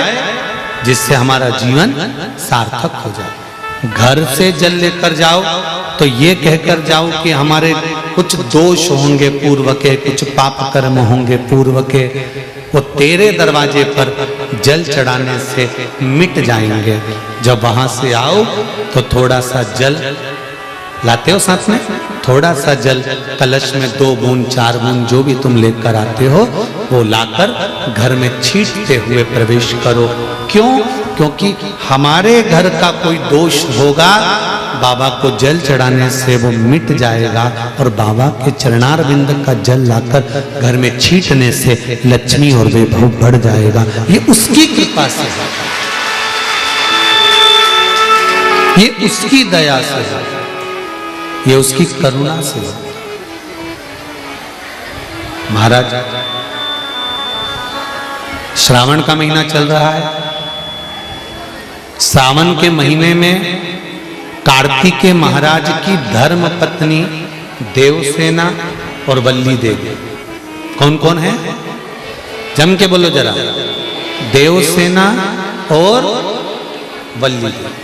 जिससे हमारा जीवन सार्थक हो जाए। घर से जल लेकर जाओ तो ये कहकर जाओ कि हमारे कुछ दोष होंगे पूर्व के, कुछ पाप कर्म होंगे पूर्व के, वो तेरे दरवाजे पर जल चढ़ाने से मिट जाएंगे। जब वहां से आओ तो थोड़ा सा जल लाते हो साथ में, थोड़ा सा जल कलश में 2 बूंद 4 बूंद जो भी तुम लेकर आते हो, वो लाकर घर में छींटते हुए प्रवेश करो। क्यों? क्योंकि हमारे घर का कोई दोष होगा, बाबा को जल चढ़ाने से वो मिट जाएगा, और बाबा के चरणार बिंद का जल लाकर घर में छींटने से लक्ष्मी और वैभव बढ़ जाएगा। ये उसकी कृपा से है, ये उसकी दया से है, ये उसकी करुणा से है। महाराज, श्रावण का महीना चल रहा है। सावन के महीने में कार्तिकेय महाराज की धर्म पत्नी देवसेना और वल्ली देवी, कौन कौन है? जम के बोलो जरा। देवसेना और वल्ली देवी।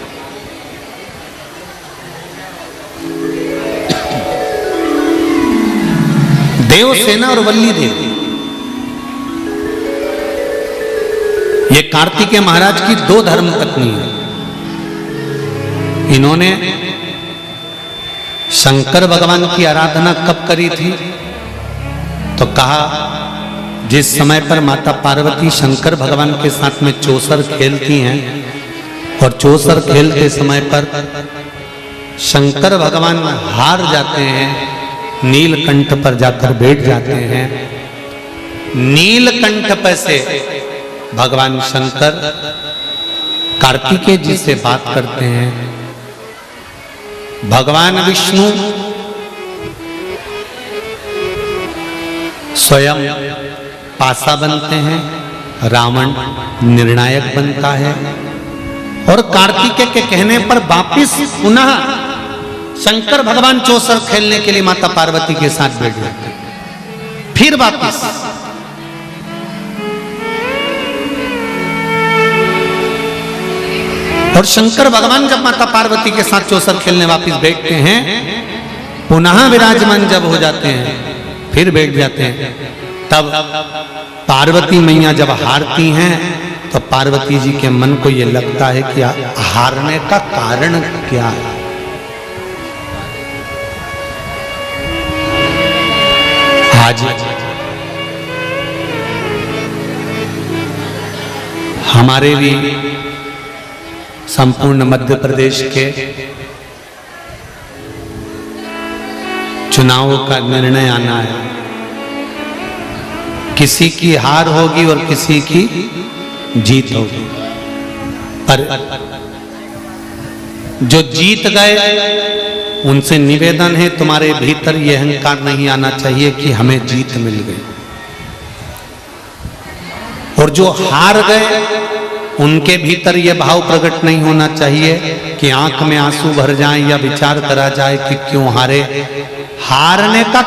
देवसेना और वल्ली देवी, ये कार्तिकेय महाराज की दो धर्म पत्नी है। इन्होंने शंकर भगवान की आराधना कब करी थी? तो कहा, जिस समय पर माता पार्वती शंकर भगवान के साथ में चौसर खेलती हैं, और चौसर खेलते समय पर शंकर भगवान हार जाते हैं, नीलकंठ पर जाकर बैठ जाते हैं। नीलकंठ पर से भगवान शंकर कार्तिकेय जी से बात करते हैं। भगवान विष्णु स्वयं पासा बनते हैं, रावण निर्णायक बनता है, और कार्तिकेय के कहने पर वापिस पुनः शंकर भगवान चौसर खेलने के लिए माता पार्वती के साथ बैठ जाते हैं। फिर वापिस और शंकर भगवान जब माता पार्वती के साथ चौसर खेलने वापिस बैठते हैं, पुनः विराजमान जब हो जाते हैं, फिर बैठ जाते हैं। तब पार्वती मैया जब हारती हैं, तो पार्वती जी के मन को यह लगता है कि हारने का कारण क्या है। आज हमारे भी संपूर्ण मध्य प्रदेश के चुनावों का निर्णय आना है। किसी की हार होगी और किसी की जीत होगी, पर जो जीत गए उनसे निवेदन है, तुम्हारे भीतर यह अहंकार नहीं आना चाहिए कि हमें जीत मिल गई, और जो हार गए उनके भीतर यह भाव प्रकट नहीं होना चाहिए कि आंख में आंसू भर जाएं या विचार करा जाए कि क्यों हारे। हारने का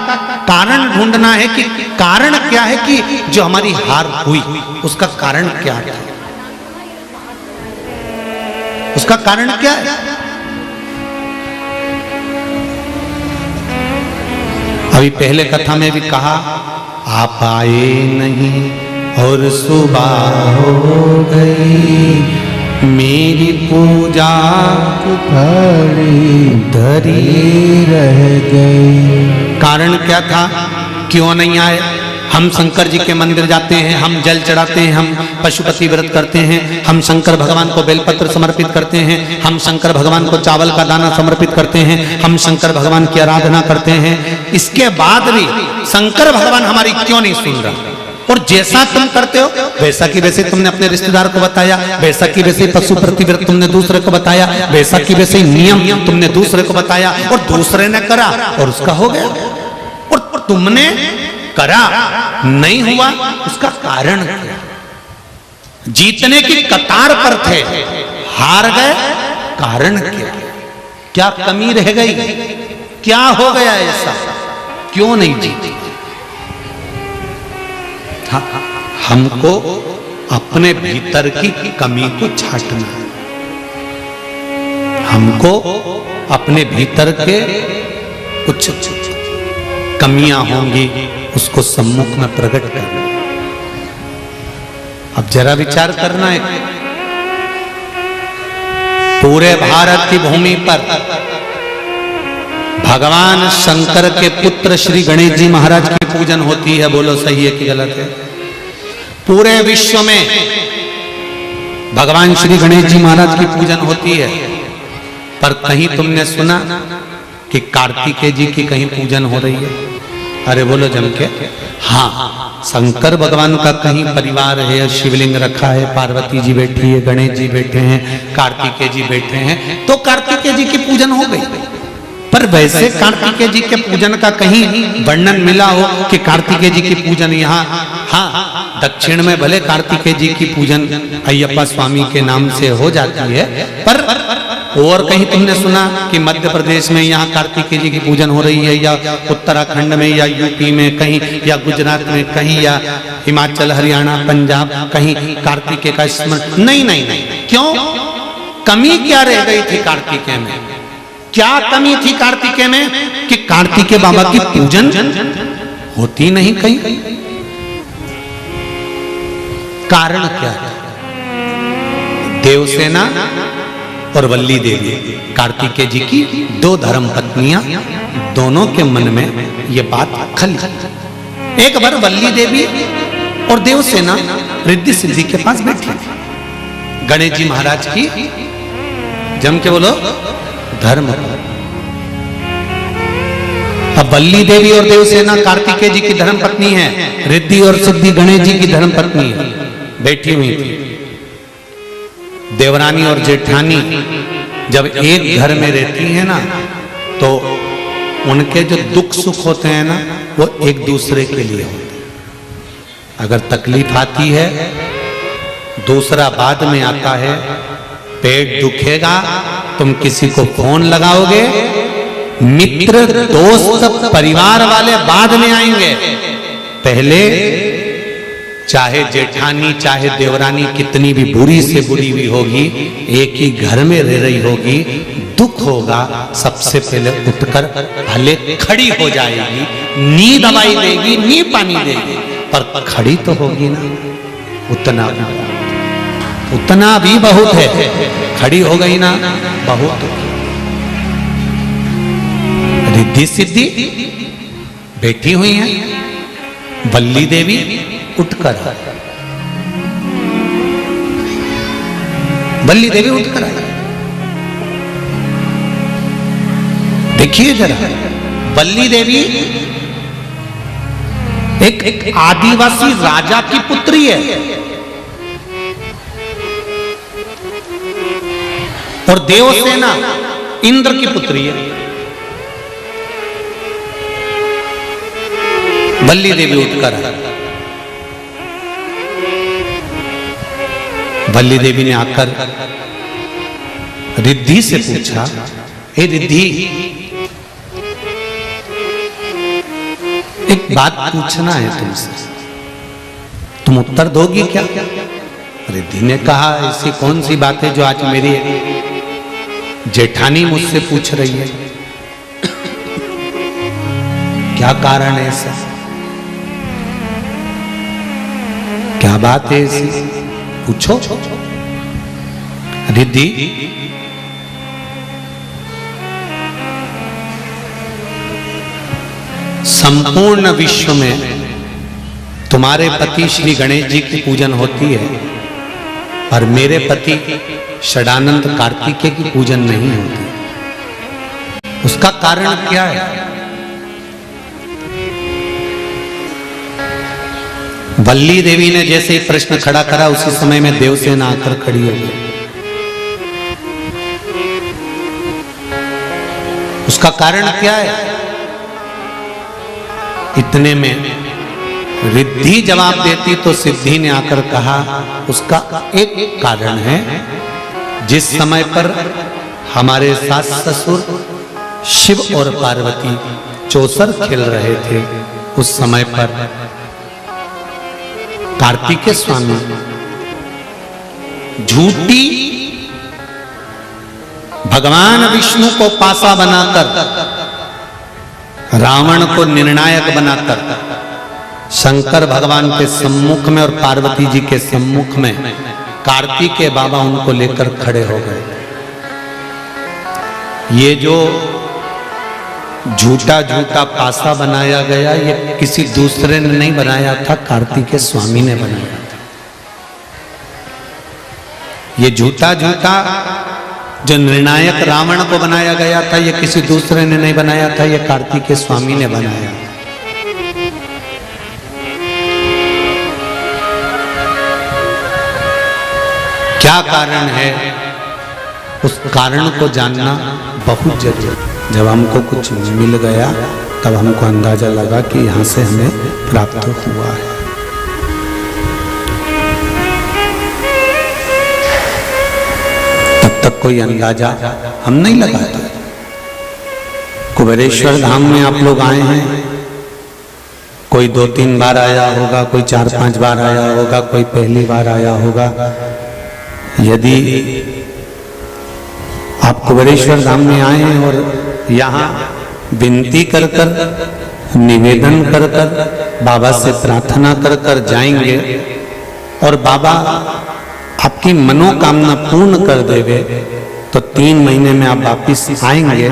कारण ढूंढना है कि कारण क्या है, कि जो हमारी हार हुई उसका कारण क्या है, उसका कारण क्या है। अभी पहले कथा में भी कहा, आप आए नहीं और सुबह हो गई, मेरी पूजा धरी रह गई। कारण क्या था, क्यों नहीं आए? हम शंकर जी के मंदिर जाते हैं, हम जल चढ़ाते हैं, हम पशुपति व्रत करते हैं, हम शंकर भगवान को बेलपत्र समर्पित करते हैं, हम शंकर भगवान को चावल का दाना समर्पित करते हैं, हम शंकर भगवान की आराधना करते हैं। इसके बाद भी शंकर भगवान हमारी क्यों नहीं सुन रहा? और जैसा तुम करते हो वैसा की वैसे तुमने अपने रिश्तेदार को बताया, वैसा की वैसे पशु प्रतिव्रत तुमने दूसरे को बताया, वैसा की वैसे नियम तुमने दूसरे को बताया, और दूसरे ने करा और उसका हो गया, और तुमने करा नहीं हुआ, उसका कारण क्या? जीतने की कतार पर थे, हार गए, कारण क्या? क्या कमी रह गई? क्या हो गया ऐसा? क्यों नहीं जीते? हमको अपने भीतर की कमी को छांटना है, हमको अपने भीतर के कुछ कमियां होंगी उसको सम्मुख में प्रकट करना। अब जरा विचार करना है, पूरे भारत की भूमि पर भगवान शंकर के पुत्र श्री गणेश जी महाराज की पूजन होती है। बोलो सही है कि गलत है? पूरे विश्व में भगवान श्री गणेश जी महाराज की पूजन होती है, पर कहीं तुमने सुना कि कार्तिकेय जी की कहीं पूजन हो रही है? अरे बोलो जम के। हाँ, शंकर भगवान का कहीं परिवार है, शिवलिंग रखा है, पार्वती जी बैठी है, गणेश जी बैठे हैं, कार्तिकेय जी बैठे हैं, तो कार्तिकेय जी की पूजन हो गई। पर वैसे कार्तिकेय जी के पूजन का कहीं वर्णन मिला हो कि कार्तिकेय जी की पूजन यहाँ, हाँ दक्षिण में भले कार्तिकेय जी की पूजन अय्यप्पा स्वामी के नाम से हो जाती है, पर और कहीं तुमने सुना कि मध्य प्रदेश में यहाँ कार्तिकेय जी की पूजन हो रही है, या उत्तराखंड में, या यूपी में कहीं, या गुजरात में कहीं, या हिमाचल, हरियाणा, पंजाब कहीं कार्तिकेय का स्मरण? नहीं नहीं नहीं। क्यों? कमी क्या रह गई थी कार्तिकेय में? क्या कमी थी कार्तिकेय में कि कार्तिकेय बाबा की पूजन होती नहीं कहीं? कारण क्या है? देवसेना और वल्ली देवी, कार्तिकेय जी की दो धर्म पत्नियां, दोनों के मन में ये बात खली। एक बार वल्ली देवी और देवसेना रिद्धि सिद्धि के पास बैठी, गणेश जी महाराज की, जम के बोलो, धर्म। अब वल्ली देवी और देवसेना कार्तिकेय जी की धर्म पत्नी है, रिद्धि और सिद्धि गणेश जी की धर्म पत्नी है, बैठी हुई थी। देवरानी और जेठानी जब एक घर में रहती है ना, तो उनके जो दुख सुख होते हैं ना, वो एक दूसरे के लिए होते हैं। अगर तकलीफ आती है, दूसरा बाद में आता है। पेट दुखेगा, तुम किसी को फोन लगाओगे, मित्र, दोस्त, परिवार वाले बाद में आएंगे। पहले चाहे जेठानी चाहे देवरानी कितनी भी बुरी से बुरी भी होगी, एक ही घर में रह रही होगी, दुख होगा, सबसे पहले उठकर भले खड़ी हो जाएगी, नी दवाई देगी, नी पानी देगी, पर खड़ी तो होगी ना। उतना भी बहुत है, खड़ी हो गई ना बहुत। रिद्धि सिद्धि बैठी हुई है, वल्ली देवी उठकर, वल्ली देवी उठकर आई। देखिए जरा, वल्ली देवी एक आदिवासी राजा की पुत्री है, और देवसेना इंद्र की पुत्री है। वल्ली देवी उठकर आई। वल्ली देवी ने आकर रिद्धि से पूछा, हे रिद्धि, एक बात पूछना है तुमसे, तुम उत्तर दोगी क्या? रिद्धि ने कहा, ऐसी कौन सी बात है जो आज मेरी जेठानी मुझसे पूछ रही है? क्या कारण है ऐसा? क्या बात है ऐसी? पूछो। रिद्धि, संपूर्ण विश्व में तुम्हारे पति श्री गणेश जी की पूजन होती है, और मेरे पति षडानंद कार्तिकेय की पूजन नहीं होती। उसका कारण क्या है? वल्ली देवी ने जैसे ही प्रश्न खड़ा करा, उसी समय में देवसेना आकर खड़ी हो गई। उसका कारण क्या है? इतने में रिद्धि जवाब देती तो सिद्धि ने आकर कहा, उसका एक कारण है, जिस समय पर हमारे सास ससुर शिव और पार्वती चौसर खेल रहे थे, उस समय पर कार्तिकेय स्वामी झूठी भगवान विष्णु को पासा बनाकर, रावण को निर्णायक बनाकर शंकर भगवान के सम्मुख में और पार्वती जी के सम्मुख में कार्तिकेय बाबा उनको लेकर खड़े हो गए। ये जो झूठा झूठा पासा बनाया गया, ये किसी दूसरे ने नहीं बनाया था, कार्तिकेय स्वामी ने बनाया था। ये झूठा झूठा जो निर्णायक रावण को बनाया गया था, ये किसी दूसरे ने नहीं बनाया था, ये कार्तिकेय स्वामी ने बनाया। क्या कारण है, उस कारण को जानना बहुत जरूरी। जब हमको कुछ मिल गया तब हमको अंदाजा लगा कि यहां से हमें प्राप्त हुआ है। तब तक कोई अंदाजा हम नहीं लगाते। कुबेरेश्वर धाम में आप लोग आए हैं, कोई 2-3 बार आया होगा, कोई 4-5 बार आया होगा, कोई पहली बार आया होगा। यदि आप कुबेरेश्वर धाम में आए हैं और यहाँ विनती कर कर, निवेदन कर कर, बाबा से प्रार्थना कर कर जाएंगे और बाबा आपकी मनोकामना पूर्ण कर देवे, तो 3 महीने में आप वापिस आएंगे।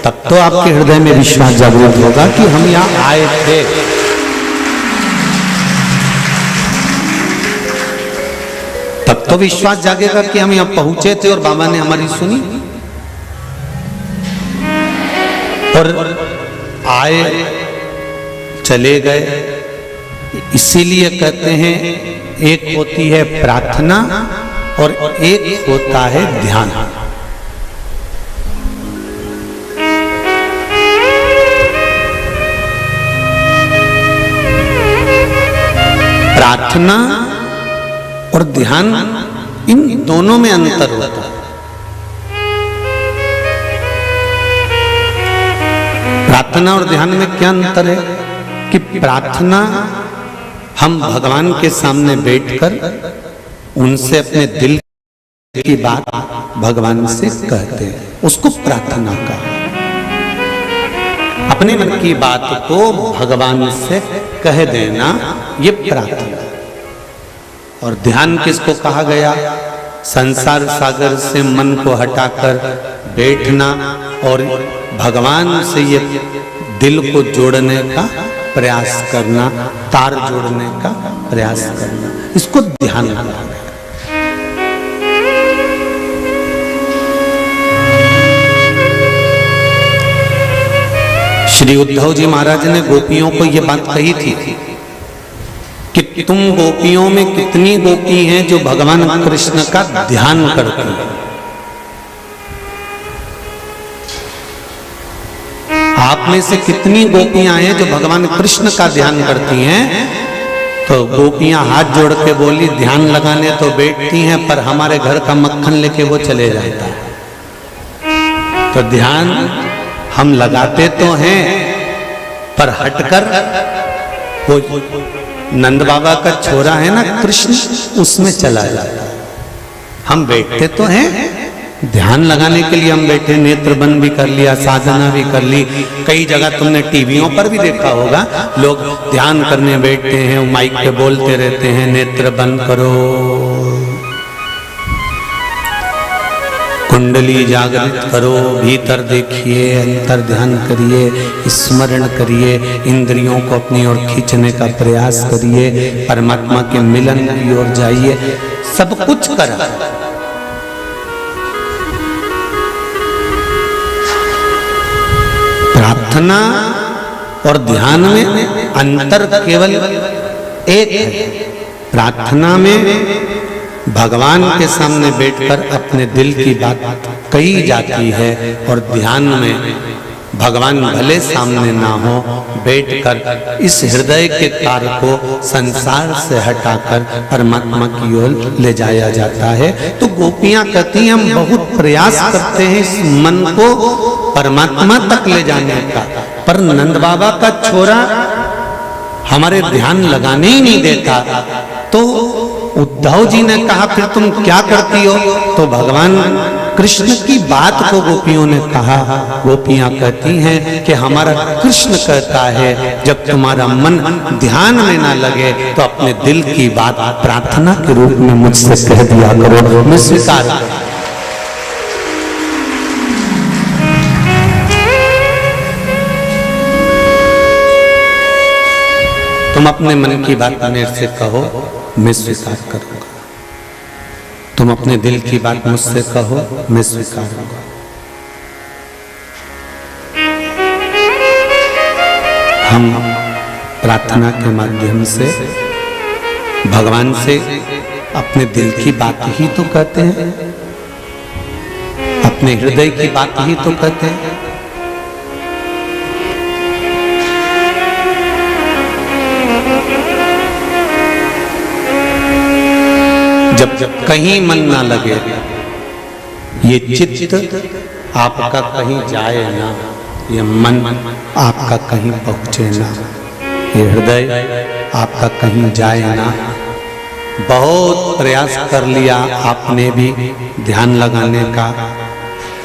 तब तो आपके हृदय में विश्वास जागृत होगा कि हम यहाँ आए थे। तब तो विश्वास जागेगा कि हम यहाँ पहुंचे थे और बाबा ने हमारी सुनी। और आए चले गए, इसीलिए कहते हैं एक होती है प्रार्थना और एक होता है ध्यान। प्रार्थना और ध्यान, इन दोनों में अंतर होता है। प्रार्थना और ध्यान में क्या अंतर है कि प्रार्थना हम भगवान के सामने बैठकर उनसे अपने दिल की बात भगवान से कहते हैं, उसको प्रार्थना का। अपने मन की बात को भगवान से कह देना, ये प्रार्थना। और ध्यान किसको कहा गया? संसार सागर से मन को हटाकर बैठना और भगवान से ये दिल को जोड़ने का प्रयास करना, तार जोड़ने का प्रयास करना, इसको ध्यान कहा गया। श्री उद्धव जी महाराज ने गोपियों को ये बात कही थी कि तुम गोपियों में कितनी गोपी हैं जो भगवान कृष्ण का ध्यान करती हैं। आप में से कितनी गोपियां हैं जो भगवान कृष्ण का ध्यान करती हैं? तो गोपियां हाथ जोड़ के बोली, ध्यान लगाने तो बैठती हैं पर हमारे घर का मक्खन लेके वो चले जाता है। तो ध्यान हम लगाते तो हैं पर हटकर, वो नंद बाबा का छोरा है ना कृष्ण, उसमें चला जाता है। हम बैठते तो हैं, ध्यान लगाने के लिए हम बैठे, नेत्र बंद भी कर लिया, साधना भी कर ली। कई जगह तुमने टीवियों पर भी देखा होगा, लोग ध्यान करने बैठते हैं, माइक पे बोलते रहते हैं, नेत्र बंद करो, कुंडली जागृत करो, भीतर देखिए, अंतर ध्यान करिए, स्मरण करिए, इंद्रियों को अपनी ओर खींचने का प्रयास करिए, परमात्मा के मिलन की ओर जाइए। सब कुछ करा, प्रार्थना और ध्यान में अंतर केवल एक है। प्रार्थना में भगवान के सामने बैठकर अपने दिल की बात कही जाती है और ध्यान में भगवान भले सामने ना हो, बैठकर इस हृदय के तार को संसार से हटाकर परमात्मा की ओर ले जाया जाता है। तो गोपियां कहती हैं, हम बहुत प्रयास करते हैं इस मन को परमात्मा तक ले जाने का, पर नंद बाबा का छोरा हमारे ध्यान लगाने ही नहीं देता। तो उद्धव जी ने कहा, फिर तुम क्या करती हो? तो भगवान कृष्ण की बात को गोपियों ने कहा। गोपियां कहती हैं कि हमारा कृष्ण कहता है, जब तुम्हारा मन ध्यान में ना लगे तो अपने दिल की बात प्रार्थना के रूप में मुझसे कह दिया करो, मैं स्वीकार करूं। तुम अपने मन की बात मेरे से कहो, मैं स्वीकार करूंगा। तुम अपने दिल की बात मुझसे कहो, मैं स्वीकारूंगा। हम प्रार्थना के माध्यम से भगवान से अपने दिल की बात ही तो कहते हैं, अपने हृदय की बात ही तो कहते हैं। जब जब कहीं मन ना लगे, ये चित्त आपका कहीं जाए ना, ये मन आपका कहीं पहुंचे ना, ये हृदय आपका कहीं जाए ना। बहुत प्रयास कर लिया आपने भी ध्यान लगाने का,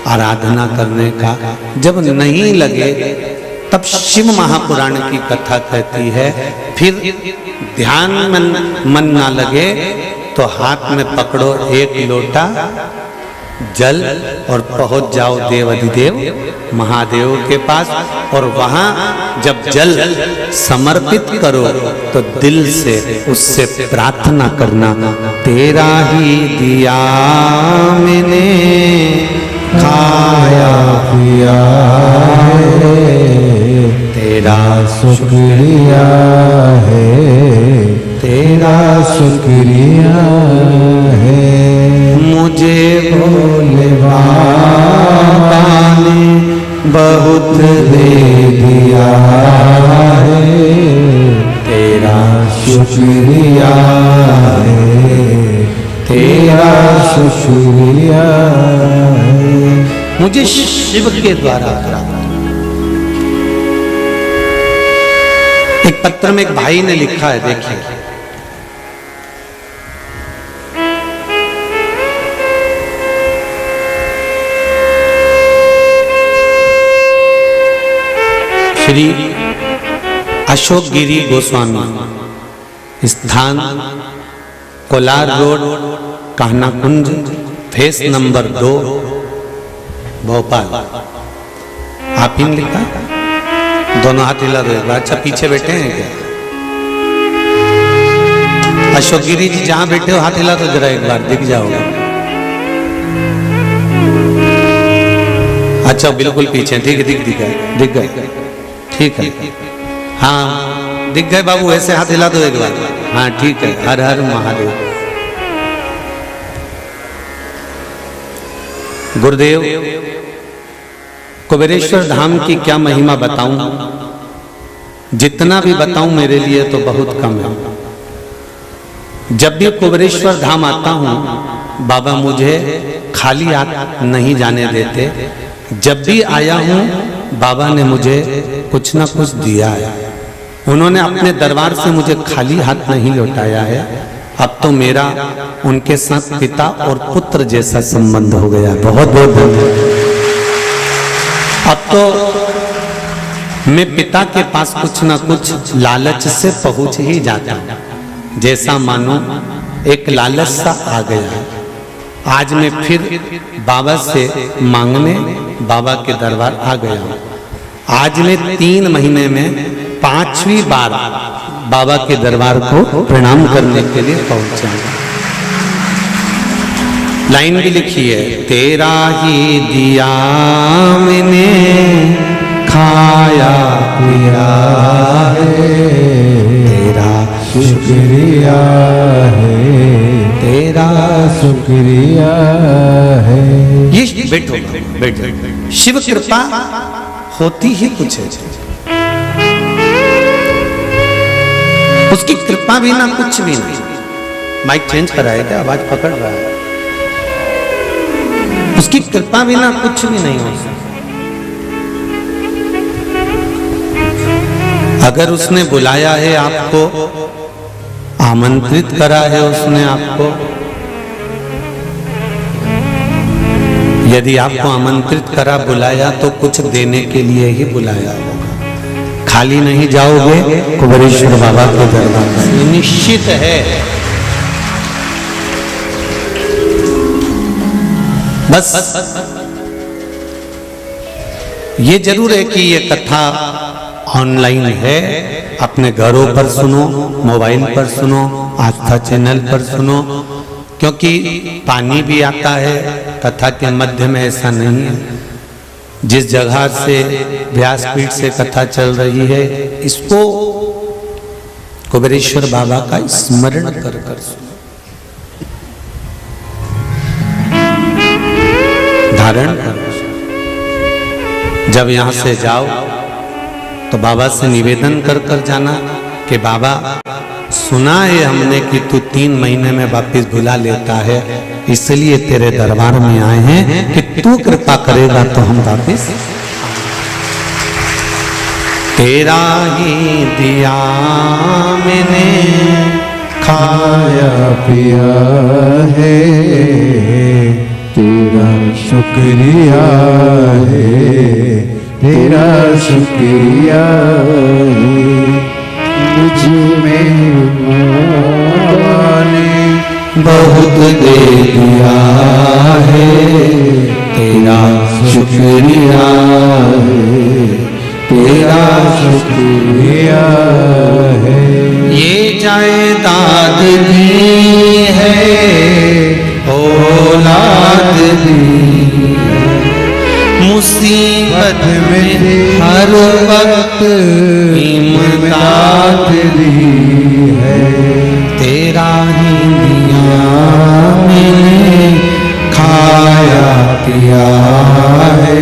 आराधना करने का, जब नहीं लगे तब शिव महापुराण की कथा कहती है, फिर ध्यान मन ना लगे तो हाथ में पकड़ो एक लोटा जल और पहुंच जाओ देवाधिदेव महादेव के पास, और वहां जब जल समर्पित करो तो दिल से उससे प्रार्थना करना, तेरा ही दिया मैंने खाया पिया तेरा शुक्रिया है, तेरा शुक्रिया है। मुझे भोले बाबा ने बहुत दे दिया है, तेरा शुक्रिया है, तेरा शुक्रिया है। मुझे शिव के द्वारा करा। एक पत्र में एक भाई ने लिखा है, देखिए, श्री अशोक गिरी गोस्वामी, स्थान कोलार रोड, कहना कुंज, फेस नंबर 2, भोपाल। आप ही ने लिखा, दोनों हाथ हिला दो एक बार। अच्छा, पीछे बैठे हैं क्या? अशोक गिरी जी जहां बैठे हो हाथ हिला दो जरा एक बार, दिख जाओगे। अच्छा, बिल्कुल पीछे, ठीक है, दिख गए, ठीक है, हाँ दिख गए बाबू, ऐसे हाथ हिला दो एक बार, हाँ ठीक है। हर हर महादेव। गुरुदेव, कुबेरेश्वर धाम की क्या महिमा बताऊं, जितना भी बताऊं मेरे लिए तो बहुत कम है। जब भी कुबेरेश्वर धाम आता हूं, बाबा मुझे खाली हाथ नहीं जाने देते। जब भी आया हूं, बाबा ने मुझे कुछ ना कुछ दिया है। उन्होंने अपने दरबार से मुझे खाली हाथ नहीं लौटाया है। अब तो मेरा उनके साथ पिता और पुत्र जैसा संबंध हो गया। बहुत बहुत धन्यवाद। अब तो मैं पिता के पास कुछ ना कुछ लालच से पहुंच ही जाता हूं, जैसा मानो एक लालच सा आ गया। आज मैं फिर बाबा से मांगने बाबा के दरबार आ गया हूं। आज मैं 3 महीने में 5वीं बार बाबा के दरबार को प्रणाम करने के लिए पहुंचा। लाइन भी लिखी है, तेरा ही दिया मैंने खाया पिया है, तेरा शुक्रिया है, तेरा शुक्रिया है। ये बैठो। शिव कृपा होती ही कुछ है, उसकी कृपा भी ना कुछ भी नहीं। माइक चेंज कराएगा, आवाज पकड़ रहा है। उसकी कृपा भी ना कुछ भी नहीं हो सकता। अगर उसने बुलाया है आपको, आमंत्रित करा है उसने आपको, यदि आपको आमंत्रित करा, बुलाया तो कुछ देने के लिए ही बुलाया होगा। खाली नहीं जाओगे कुबेरेश्वर बाबा के दरबार में, निश्चित है। बस ये जरूर है कि ये कथा ऑनलाइन है, अपने घरों पर सुनो, मोबाइल पर सुनो, आस्था चैनल पर सुनो, क्योंकि पानी भी आता है कथा के मध्य में, ऐसा नहीं है। जिस जगह से व्यासपीठ से कथा चल रही है, इसको कुबेरेश्वर बाबा का स्मरण कर कर सुनो, धारण करो। जब यहां से जाओ तो बाबा से निवेदन कर कर जाना कि बाबा, सुना है हमने कि तू 3 महीने में वापिस बुला लेता है, इसलिए तेरे दरबार में आए हैं कि तू कृपा करेगा तो हम वापिस। तेरा ही दिया मैंने खाया पिया है, तेरा शुक्रिया है, तेरा शुक्रिया है। मुझ में ने बहुत दे दिया है, तेरा शुक्रिया है, तेरा शुक्रिया है। ये जायदाद दी है, औलाद दी, मुसीबत में हर वक्त इमदाद दी है। तेरा ही दिया मैंने खाया पिया है,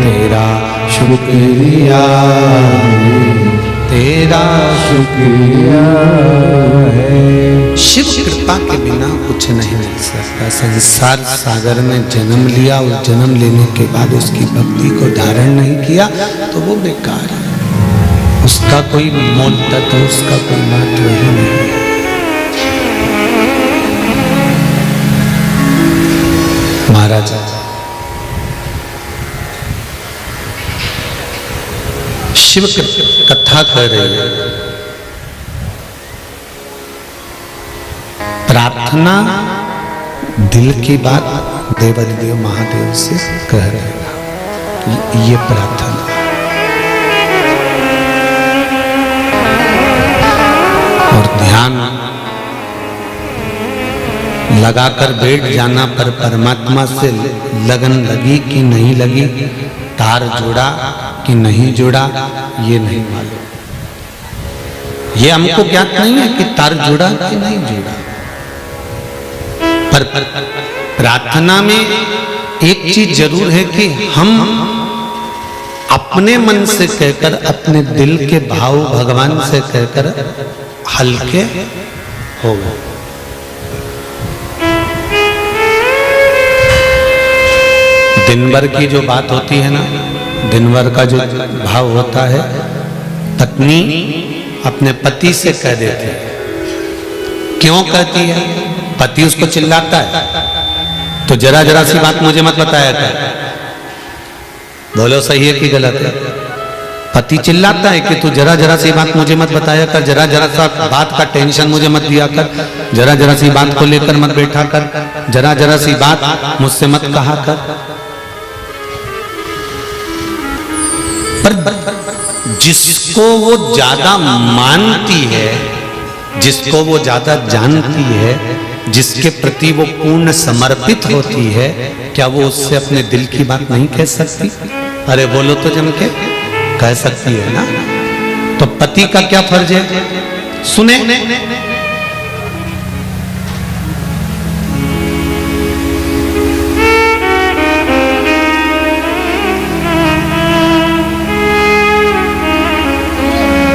तेरा शुक्रिया है, तेरा शुक्रिया है। शिव कृपा के बिना कुछ नहीं मिल सकता। संसार सागर में जन्म लिया और जन्म लेने के बाद उसकी भक्ति को धारण नहीं किया तो वो बेकार है, उसका कोई मोल तत्व, उसका कोई महत्व ही नहीं है। महाराज शिव कथा कर रही है, प्रार्थना दिल की बात देवाधिदेव महादेव से कह रहे हैं। ये प्रार्थना और ध्यान लगाकर बैठ जाना पर परमात्मा से लगन लगी कि नहीं लगी, तार जुड़ा कि नहीं जुड़ा, ये नहीं मालूम। ये हमको ज्ञात नहीं है कि तार जुड़ा कि नहीं जुड़ा, पर प्रार्थना में एक चीज जरूर है कि हम अपने मन से कहकर, अपने दिल के भाव भगवान से कहकर हल्के हो गए। दिन भर की जो बात होती है ना, दिन भर का जो भाव होता है, पत्नी अपने पति से कह देती है। क्यों कहती है? पति उसको चिल्लाता है तो जरा जरा सी बात मुझे मत बताया कर। बोलो सही है कि गलत है? पति चिल्लाता है कि तू जरा जरा सी बात मुझे मत बताया कर, जरा जरा सा बात का टेंशन मुझे मत दिया कर, जरा जरा सी बात को लेकर मत बैठा कर, जरा जरा सी बात मुझसे मत कहा कर। पर जिसको वो ज्यादा मानती है, जिसको वो ज्यादा जानती है, जिसके प्रति वो पूर्ण समर्पित होती है, क्या वो उससे अपने दिल की बात नहीं कह सकती? अरे बोलो तो जम के, कह सकती है ना। तो पति का क्या फर्ज है? सुने,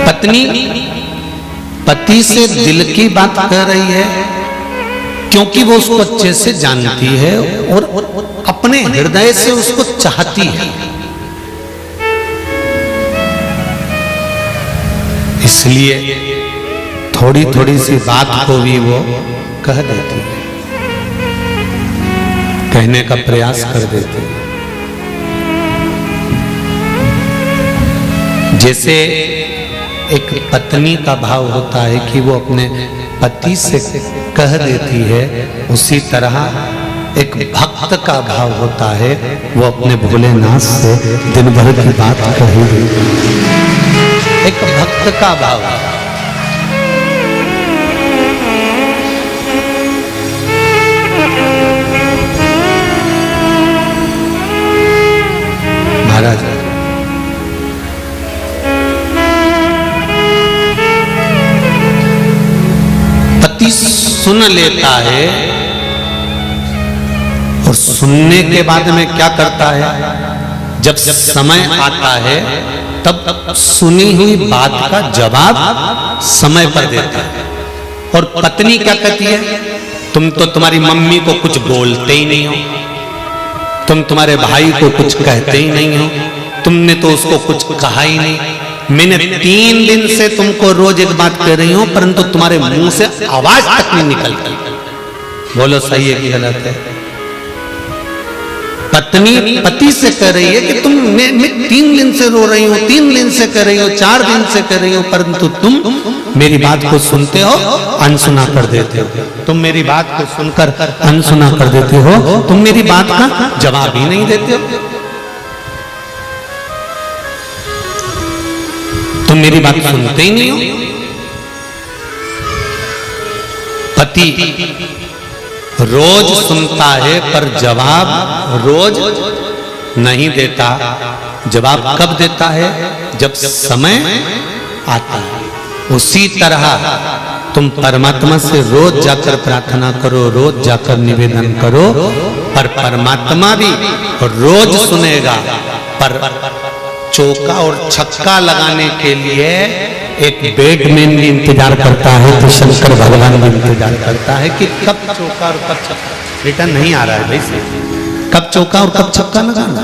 पत्नी पति से दिल की बात कह रही है क्योंकि वो उसको अच्छे से जानती है और अपने हृदय से उसको चाहती है, इसलिए थोड़ी थोड़ी सी बात को भी वो कह देती है, कहने का प्रयास कर देती है। जैसे एक पत्नी का भाव होता है कि वो अपने पति से कह देती है, उसी तरह एक भक्त का भाव होता है, वो अपने भोलेनाथ से दिन भर की बात कही देती है। एक भक्त का भाव। महाराज। पति सुन लेता है और सुनने के बाद में क्या करता है, जब समय आता है तब सुनी हुई बात का जवाब समय पर देता है। और पत्नी क्या कहती है, तुम तो तुम्हारी मम्मी को कुछ बोलते ही नहीं हो, तुम तुम्हारे भाई को कुछ कहते ही नहीं हो, तुमने तो उसको कुछ कहा ही नहीं। मैंने 3 दिन से तुमको रोज एक बात कह रही हूं, परंतु तुम्हारे मुंह से आवाज तक नहीं निकलती। बोलो सही है कि गलत है? पत्नी पति से कह रही है कि तुम मैं 3 दिन से रो रही हूं, 3 दिन से कह रही हो, 4 दिन से कह रही हो, परंतु तुम मेरी बात को सुनते हो, अनसुना कर देते हो। तुम मेरी बात को सुनकर अनसुना कर देते हो, तुम मेरी बात का जवाब ही नहीं देते हो, तुम मेरी बात सुनते ही नहीं हो। पति रोज सुनता है पर जवाब रोज नहीं देता। जवाब कब देता है? जब समय आता है। उसी तरह तुम परमात्मा से रोज जाकर प्रार्थना करो, रोज जाकर निवेदन करो, पर परमात्मा भी रोज सुनेगा। पर चौका और छक्का लगाने के लिए एक बैटमैन भी इंतजार करता है, तो शंकर भगवान भी इंतजार करता है कि कब चौका और कब छक्का। रिटर्न नहीं आ रहा है भाई से, कब चौका और कब छक्का लगाना।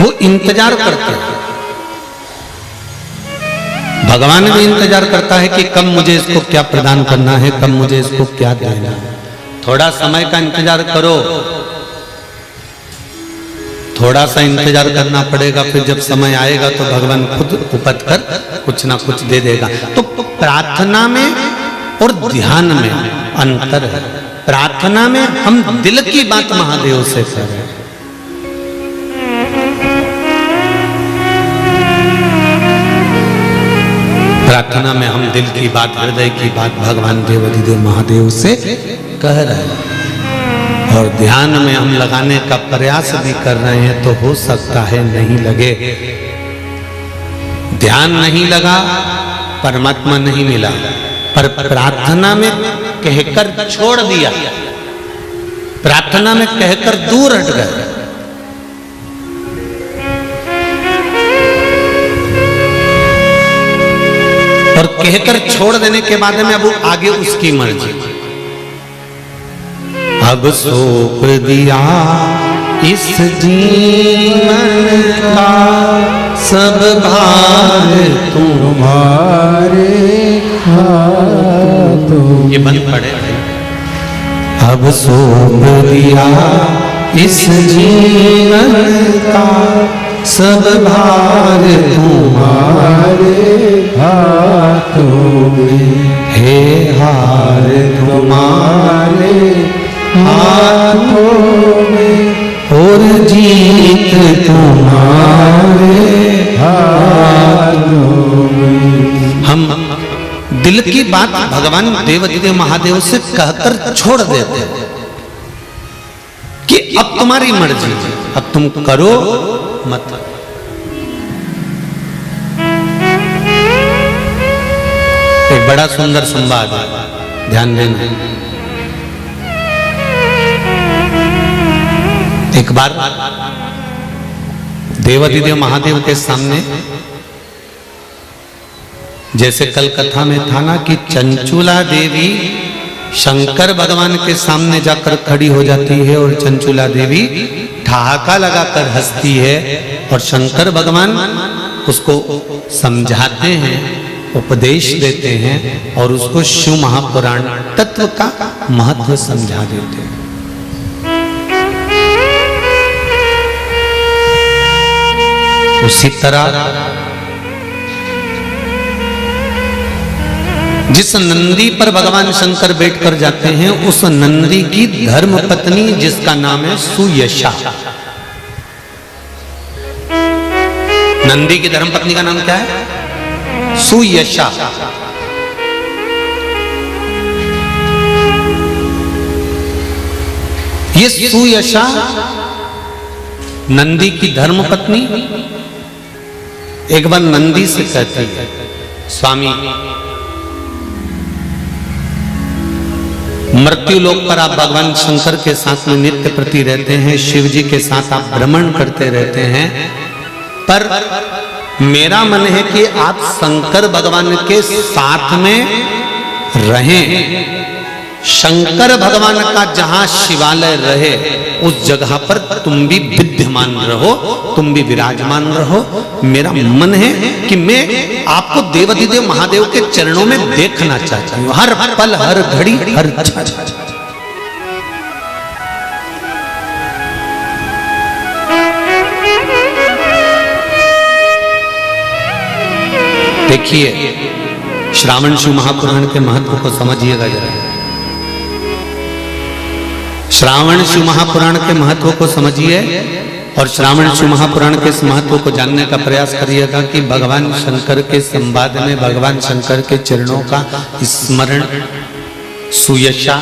वो इंतजार करते हैं। भगवान भी इंतजार करता है कि कब मुझे इसको क्या प्रदान करना है, कब मुझे इसको क्या देना है। थोड़ा समय का इंतजार करो, थोड़ा सा इंतजार करना पड़ेगा, फिर जब समय आएगा तो भगवान खुद उपत कर कुछ ना कुछ दे देगा। तो प्रार्थना में और ध्यान में अंतर है। प्रार्थना में हम दिल की बात महादेव से करें, प्रार्थना में हम दिल की बात, हृदय की बात भगवान देवाधिदेव महादेव से कह रहे हैं। और ध्यान में हम लगाने का प्रयास भी कर रहे हैं, तो हो सकता है नहीं लगे। ध्यान नहीं लगा, परमात्मा नहीं मिला, पर प्रार्थना में कहकर छोड़ दिया, प्रार्थना में कहकर दूर हट गए। और कहकर छोड़ देने के बाद में अब आगे उसकी मर्जी। अब सौंप दिया इस जीवन का सब भार तुम्हारे हाथों। ये बंद पड़े। अब सौंप दिया इस जीवन का सब भार तुम्हारे हाथों में, हे हार तुम्हारे हाथों में, और जीत तुम्हारे हाथों में। हम दिल की बात भगवान देवाधिदेव महादेव से कहकर छोड़ देते हैं कि अब तुम्हारी मर्जी, अब तुम करो मत। एक बड़ा सुंदर संवाद है, ध्यान देना। एक बार देवाधिदेव महादेव के सामने, जैसे कल कथा में था ना कि चंचुला देवी शंकर भगवान के सामने जाकर खड़ी हो जाती है और चंचुला देवी ठहाका लगाकर हंसती है, और शंकर भगवान उसको समझाते हैं, उपदेश देते हैं, और उसको शिव महापुराण तत्व का महत्व समझा देते हैं। उसी तरह जिस नंदी पर भगवान शंकर बैठकर जाते हैं, उस नंदी की धर्म पत्नी जिसका नाम है सुयशा। नंदी की धर्म पत्नी का नाम क्या है? सुयशा। ये सुयशा नंदी की धर्म पत्नी एक बार नंदी से कहती है, स्वामी मृत्यु लोक पर आप भगवान शंकर के साथ में नित्य प्रति रहते हैं, शिव जी के साथ आप भ्रमण करते रहते हैं, पर मेरा मन है कि आप शंकर भगवान के साथ में रहें। शंकर भगवान का जहां शिवालय रहे उस जगह पर तुम भी विद्यमान रहो, तुम भी विराजमान रहो। मेरा मन है कि मैं आपको देवाधिदेव महादेव के चरणों में देखना चाहती हूं, हर पल हर घड़ी हर क्षण। देखिए श्रावण शिव महापुराण के महत्व को समझिएगा जरा। श्रावण शिव महापुराण के महत्व को समझिए और श्रावण शिव महापुराण के इस महत्व को जानने का प्रयास करिएगा कि भगवान शंकर के संवाद में भगवान शंकर के चरणों का स्मरण सुयशा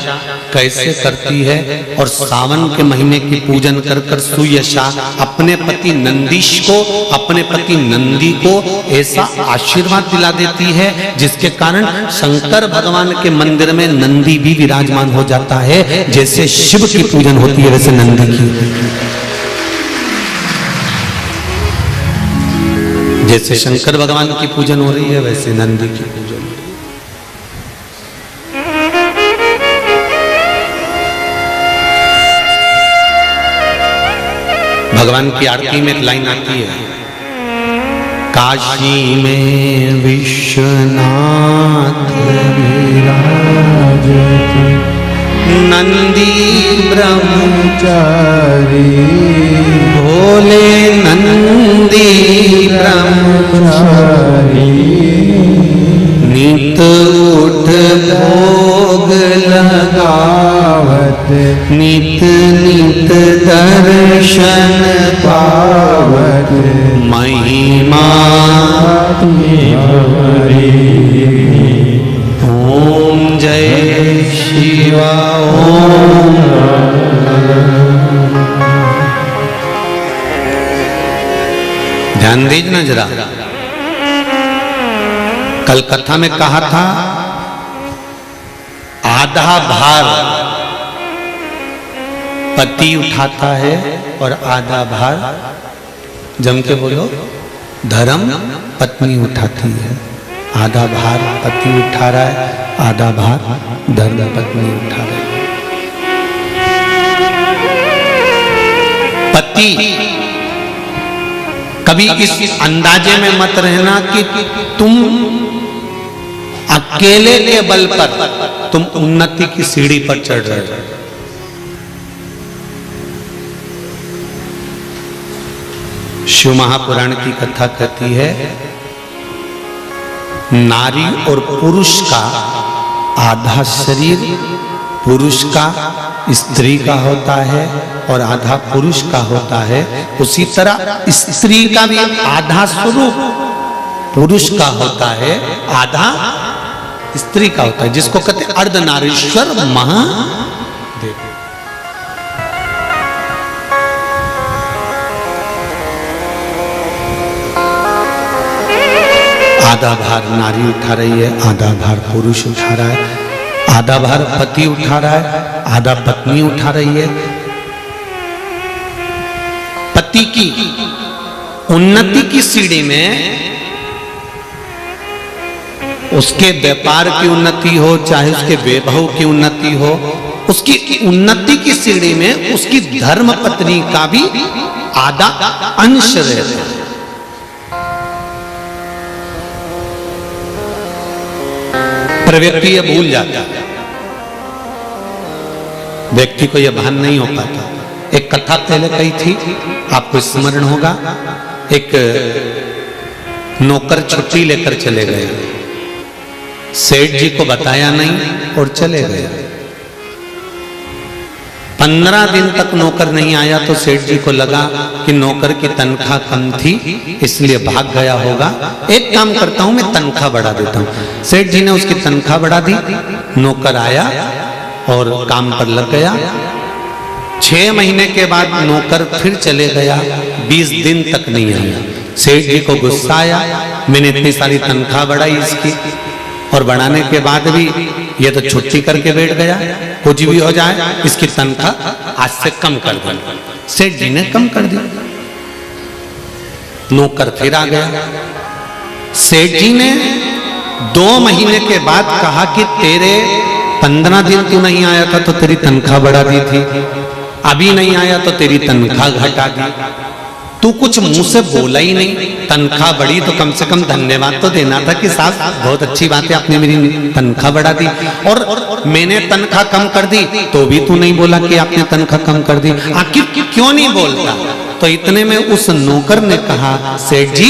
कैसे करती है और सावन के महीने की पूजन कर कर सुयशा अपने पति नंदीश को, अपने पति नंदी को ऐसा आशीर्वाद दिला देती है जिसके कारण शंकर भगवान के मंदिर में नंदी भी विराजमान हो जाता है। जैसे शिव की पूजन होती है वैसे नंदी की, जैसे शंकर भगवान की पूजन हो रही है वैसे नंदी की पूजन। भगवान की आरती में एक लाइन आती है, काशी में विश्वनाथ विराजत नंदी ब्रह्मचारी, भोले नंदी ब्रह्मचारी, नित उठ भोग लगावत, नित नित दर्शन पावत, महिमा ओम जय शिवा ओम। ध्यान दीजिए जरा, कल कथा में कहा था आधा भार पति उठाता है और आधा भार, जम के बोलो, धर्म पत्नी उठाती है। आधा भार पति उठा रहा है, आधा भार धर्म पत्नी उठा रही है। पति कभी इस अंदाजे में मत रहना कि तुम अकेले के बल पर तुम उन्नति की सीढ़ी पर चढ़ रहे हो। शिव महापुराण की कथा कहती है नारी और पुरुष का आधा शरीर पुरुष का स्त्री का होता है और आधा पुरुष का होता है। उसी तरह स्त्री का भी आधा स्वरूप पुरुष का होता है, आधा स्त्री का होता है, जिसको कहते हैं अर्धनारीश्वर महादेव। आधा भार नारी उठा रही है, आधा भार पुरुष उठा रहा है, आधा भार पति उठा रहा है, आधा पत्नी उठा रही है। पति की उन्नति की सीढ़ी में उसके व्यापार की उन्नति हो, चाहे उसके वैभव की उन्नति हो, उसकी उन्नति की सीढ़ी में उसकी धर्म पत्नी का भी आधा अंश रहता है। पर व्यक्ति ये भूल जाता है, व्यक्ति को यह भान नहीं हो पाता। एक कथा पहले कही थी, आपको स्मरण होगा, एक नौकर छुट्टी लेकर चले गए, सेठ जी को बताया नहीं और चले गए। 15 दिन तक नौकर नहीं आया तो सेठ जी को लगा कि नौकर की तनख्वाह कम थी इसलिए भाग गया होगा। एक काम करता हूं, मैं तनख्वाह बढ़ा देता हूं। सेठ जी ने उसकी तनख्वाह बढ़ा दी, नौकर आया और काम पर लग गया। 6 महीने के बाद नौकर फिर चले गया, 20 दिन तक नहीं आया। सेठ जी को गुस्सा आया, मैंने इतनी सारी तनख्वाह बढ़ाई इसकी, और बढ़ाने के बाद भी ये तो छुट्टी करके बैठ गया, कुछ भी हो जाए इसकी तनख्वाह आज से कम कर दो। सेठ जी ने कम कर दी। नौकर फिर आ गया। सेठ जी ने 2 महीने के बाद कहा कि तेरे 15 दिन तू नहीं आया था तो तेरी तनख्वाह बढ़ा दी थी, अभी नहीं आया तो तेरी तनख्वाह घटा दी। तू कुछ मुंह से बोला ही नहीं, तनख्वाह बढ़ी तो कम से कम धन्यवाद तो देना था कि साहब बहुत अच्छी बात है आपने मेरी तनख्वाह बढ़ा दी, और मैंने तनख्वाह कम कर दी तो भी तू नहीं बोला कि आपने तनख्वाह कम कर दी, आखिर क्यों नहीं बोलता? तो इतने में उस नौकर ने कहा, सेठ जी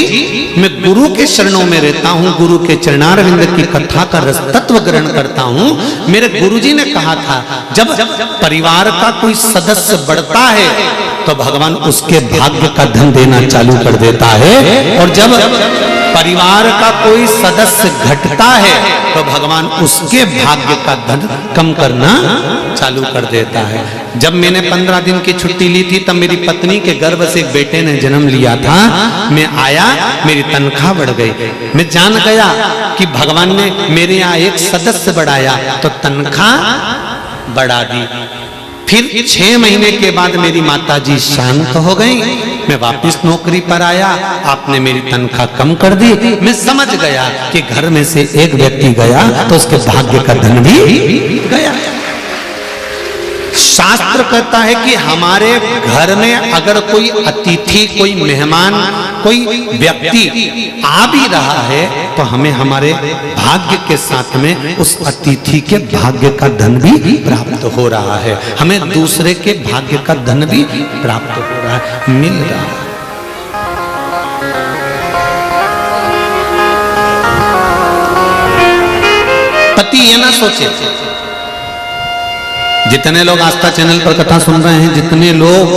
मैं गुरु के चरणों में रहता हूँ, गुरु के चरणारविंद की कथा का रस तत्व ग्रहण करता हूँ। मेरे गुरुजी ने कहा था जब परिवार का कोई सदस्य बढ़ता है तो भगवान उसके भाग्य का धन देना चालू कर देता है, और जब परिवार का कोई सदस्य घटता है तो भगवान उसके भाग्य का धन कम करना चालू कर देता है। जब मैंने 15 दिन की छुट्टी ली थी तब मेरी पत्नी के गर्भ से एक बेटे ने जन्म लिया था। मैं आया, मेरी तनख्वाह बढ़ गई। मैं जान गया कि भगवान ने मेरे यहाँ एक सदस्य बढ़ाया तो तनख्वाह बढ़ा दी। फिर 6 महीने के बाद मेरी माताजी शांत हो गई, मैं वापस नौकरी पर आया, आपने मेरी तनख्वाह कम कर दी। मैं समझ गया कि घर में से एक व्यक्ति गया तो उसके भाग्य का धन भी गया। शास्त्र कहता है कि हमारे घर में अगर कोई अतिथि, कोई मेहमान, कोई व्यक्ति आ भी रहा है तो हमें हमारे भाग्य के साथ में उस अतिथि के भाग्य का धन भी प्राप्त हो रहा है, हमें दूसरे के भाग्य का धन भी प्राप्त हो रहा है, मिल रहा है। पति ये ना सोचे, जितने लोग आस्था चैनल पर कथा सुन रहे हैं, जितने लोग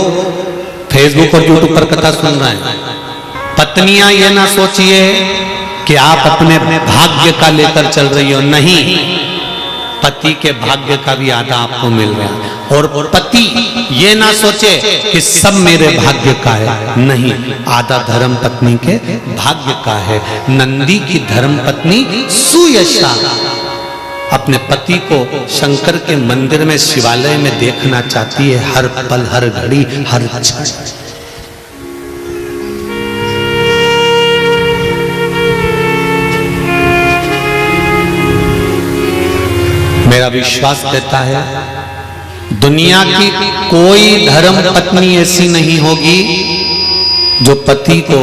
फेसबुक और यूट्यूब पर कथा सुन रहे हैं, पत्नियां ये ना सोचिए कि आप अपने भाग्य का लेकर चल रही हो, नहीं, पति के भाग्य का भी आधा आपको मिल रहा है। और पति ये ना सोचे कि सब मेरे भाग्य का है, नहीं, आधा धर्म पत्नी के भाग्य का है। नंदी की धर्म पत्नी सुयशा अपने पति को शंकर के मंदिर में, शिवालय में देखना चाहती है, हर पल, हर घड़ी, हर क्षण। मेरा विश्वास कहता है दुनिया की कोई धर्म पत्नी ऐसी नहीं होगी जो पति को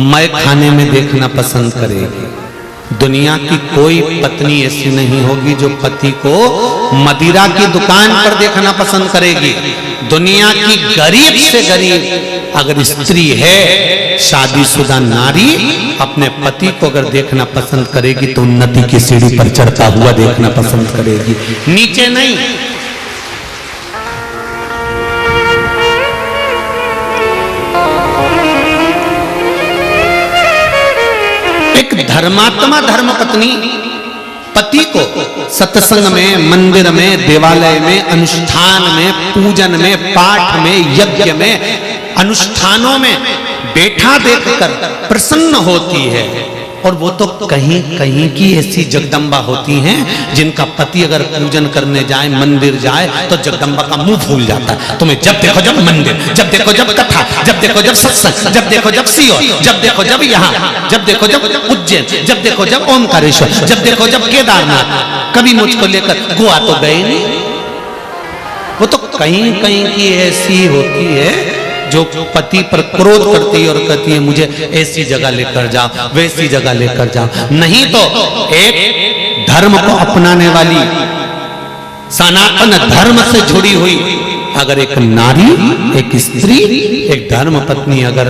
मय खाने में देखना पसंद करेगी। दुनिया की कोई पत्नी ऐसी नहीं होगी जो पति को मदिरा की दुकान पर देखना पसंद करेगी। दुनिया की गरीब से गरीब अगर स्त्री है, शादीशुदा नारी, अपने पति को अगर देखना पसंद करेगी तो उन्नति की सीढ़ी पर चढ़ता हुआ देखना पसंद करेगी, नीचे नहीं। धर्मात्मा धर्म पत्नी पति को सत्संग में, मंदिर में, देवालय में, अनुष्ठान में, पूजन में, पाठ में, यज्ञ में, अनुष्ठानों में बैठा देखकर प्रसन्न होती है। और वो तो कहीं कहीं की ऐसी जगदम्बा होती हैं जिनका पति अगर पूजन करने जाए, मंदिर जाए तो जगदम्बा का मुंह फूल जाता है। तुम्हें जब देखो जब मंदिर, जब देखो जब कथा, जब देखो जब सत्संग, जब देखो जब सीओ, जब देखो जब यहाँ, जब देखो जब उज्जैन, जब देखो जब ओमकारेश्वर, जब देखो जब केदारनाथ। कभी मुझको लेकर गोवा तो गए नहीं। वो तो कहीं कहीं की ऐसी होती है जो पति पर क्रोध करती है और कहती है मुझे ऐसी जगह लेकर जाओ, वैसी जगह लेकर जाओ। नहीं तो एक धर्म को अपनाने वाली, सनातन धर्म से जुड़ी हुई अगर एक नारी, एक स्त्री, एक धर्म पत्नी अगर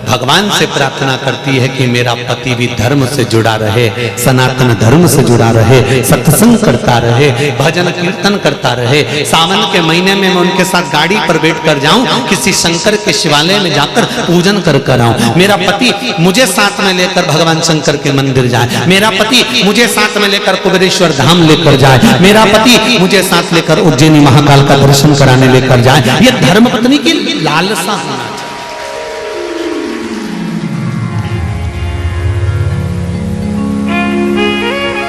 भगवान से प्रार्थना करती है कि मेरा पति भी धर्म से जुड़ा रहे, सनातन धर्म से जुड़ा रहे, सत्संग करता रहे, भजन कीर्तन करता रहे, सावन के महीने में मैं उनके साथ गाड़ी पर बैठ कर जाऊं, किसी शंकर के शिवालय में जाकर पूजन कर आऊं, मेरा पति मुझे साथ में लेकर भगवान शंकर के मंदिर जाए, मेरा पति मुझे साथ में लेकर कुबेरेश्वर धाम लेकर जाए, मेरा पति मुझे साथ लेकर उज्जैनी महाकाल का दर्शन कराने लेकर लेकर जाए। ये धर्मपत्नी की लालसा होना चाहिए।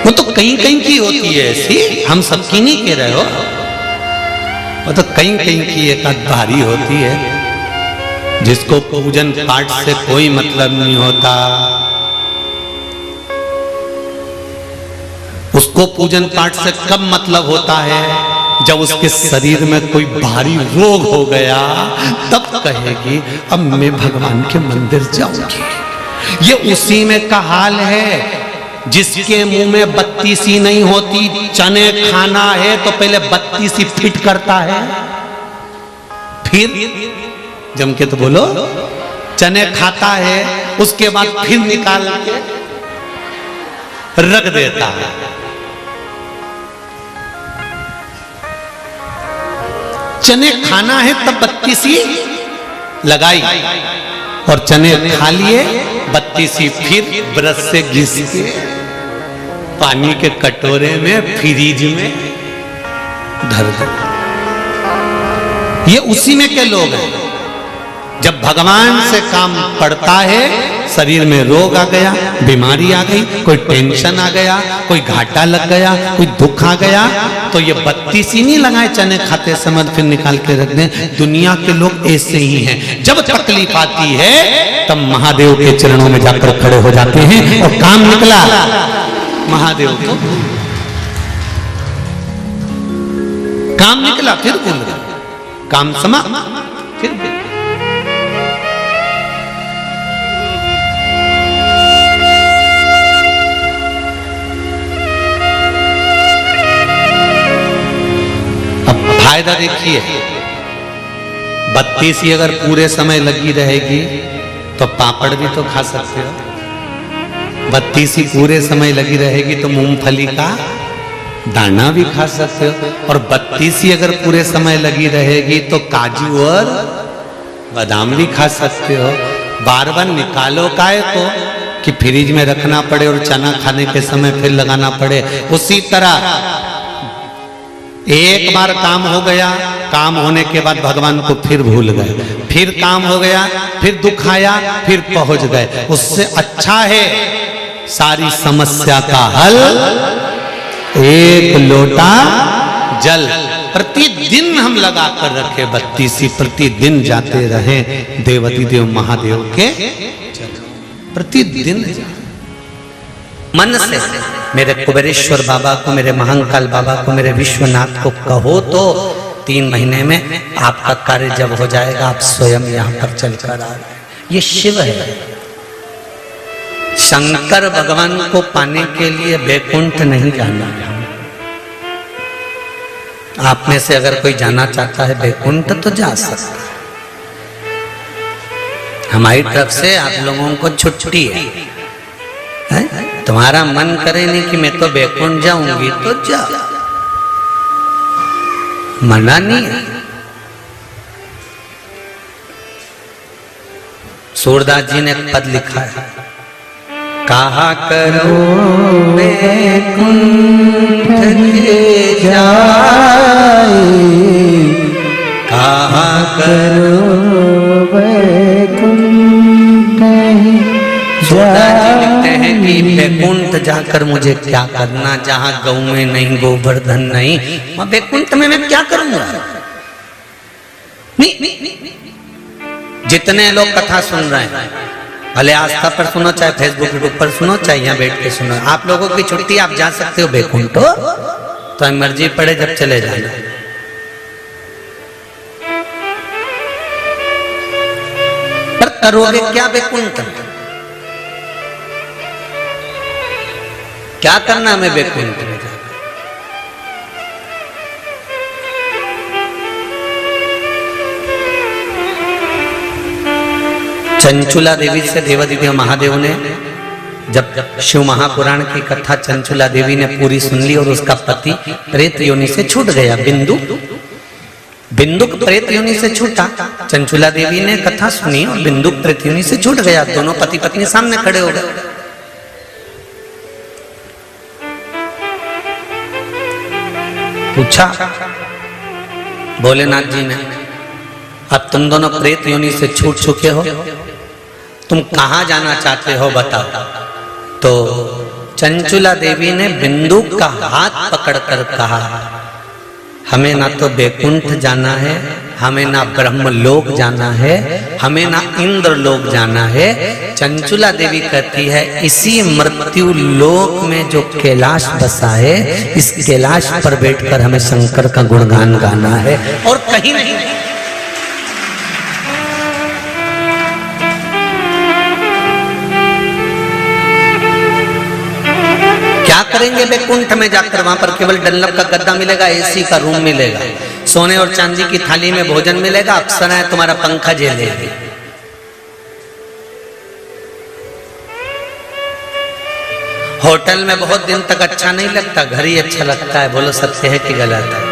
वो तो कहीं कहीं की होती है ऐसी, हम सबकी नहीं कह रहे हो, वो तो कहीं कहीं की एक भारी होती है जिसको पूजन पाठ से कोई मतलब नहीं होता। उसको पूजन पाठ से कब मतलब होता है? जब उसके शरीर में कोई भारी रोग हो गया, तब कहेगी अब मैं भगवान के मंदिर जाऊंगी। ये उसी में का हाल है जिसके मुंह में बत्ती सी नहीं होती। चने खाना है तो पहले बत्ती सी फिट करता है, फिर जम के तो बोलो, चने खाता है उसके बाद फिर निकाल के रख देता है। चने खाना है तब बत्ती सी लगाई और चने खा लिए, बत्ती सी फिर ब्रश से घिस के पानी के कटोरे में फ्रिज में धर दो। ये उसी में के लोग हैं। जब भगवान से काम पड़ता है, शरीर में रोग आ गया, बीमारी आ गई, कोई टेंशन आ गया, कोई घाटा लग गया, कोई दुख आ गया, तो ये बत्ती सी नहीं लगाए चने खाते समय फिर निकाल के रख दें। दुनिया के लोग ऐसे ही हैं। जब तकलीफ आती है तब महादेव के चरणों में जाकर खड़े हो जाते हैं और काम निकला महादेव को, काम निकला फिर भूल गए, काम समाप्त फिर भूल। फायदा देखिए, बत्ती सी अगर पूरे समय लगी रहेगी तो पापड़ भी तो खा सकते हो। बत्ती सी पूरे समय लगी रहेगी तो मूंगफली का दाना भी खा सकते हो। और बत्ती सी अगर पूरे समय लगी रहेगी तो काजू और बादाम भी खा सकते हो। बार बार निकालो काहे को कि फ्रिज में रखना पड़े और चना खाने के समय फिर लगाना पड़े। उसी तरह एक बार काम हो गया, काम होने के बाद भगवान को फिर भूल गए, फिर काम हो गया, फिर दुख आया, फिर पहुंच गए। उससे अच्छा है सारी समस्या का हल एक लोटा जल। प्रतिदिन हम लगा कर रखे बत्ती सी, प्रतिदिन जाते रहे देवती देव महादेव के प्रतिदिन मन से। मेरे कुबेरेश्वर बाबा को, मेरे महाकाल बाबा को, मेरे विश्वनाथ को कहो तो 3 महीने में आपका कार्य जब हो जाएगा आप स्वयं यहाँ पर चलकर आ। ये शिव है। शंकर भगवान को पाने के लिए बैकुंठ नहीं जाना है। आप में से अगर कोई जाना चाहता है बैकुंठ तो जा सकता है। हमारी तरफ से आप लोगों को छुट्टी है। तुम्हारा मन करे नहीं कि मैं तो बैकुंठ जाऊंगी तो जा, मना नहीं है। सूरदास जी ने एक पद लिखा है, कहा करो बैकुंठ के जाए, कहा करो बैकुंठ। सूरदास जी लिखते हैं कि बैकुंठ जाकर मुझे क्या करना, जहां गौ में नहीं, गोवर्धन नहीं, वहां बैकुंठ में मैं क्या करूंगा। जितने लोग कथा सुन रहे हैं, भले आस्था पर सुनो, चाहे फेसबुक यूट्यूब पर सुनो, चाहे यहाँ बैठ के सुनो, आप लोगों की छुट्टी, आप जा सकते हो बैकुंठ, तो मर्जी पड़े जब चले जाना। पर करोगे क्या बैकुंठ में? क्या करना मैं बैकुंठ में? चंचुला देवी से देवादिदेव महादेव ने, जब शिव महापुराण की कथा चंचुला देवी ने पूरी सुन ली और उसका पति प्रेत योनि से छूट गया, बिंदुक प्रेत योनि से छूटा। चंचुला देवी ने कथा सुनी और बिंदुक प्रेत योनि से छूट गया। दोनों पति पत्नी सामने खड़े हो गए। पूछा भोलेनाथ जी ने, अब तुम दोनों प्रेत योनि से छूट चुके हो, तुम कहां जाना चाहते हो बताओ। तो चंचुला देवी ने बिंदु का हाथ पकड़कर कहा, हमें ना तो बैकुंठ जाना है, हमें ना ब्रह्मलोक जाना है, हमें ना इंद्र लोक जाना है। चंचुला देवी कहती है, इसी मृत्यु लोक में जो कैलाश बसा है, इस कैलाश पर बैठकर हमें शंकर का गुणगान गाना है और कहीं नहीं। क्या करेंगे बैकुंठ में जाकर? वहां पर केवल डल्लब का गद्दा मिलेगा, एसी का रूम मिलेगा, सोने और चांदी की थाली में भोजन मिलेगा, अप्सराएं तुम्हारा पंखा झेलेगी। होटल में बहुत दिन तक अच्छा नहीं लगता, घर ही अच्छा लगता है। बोलो सत्य है कि गलत है?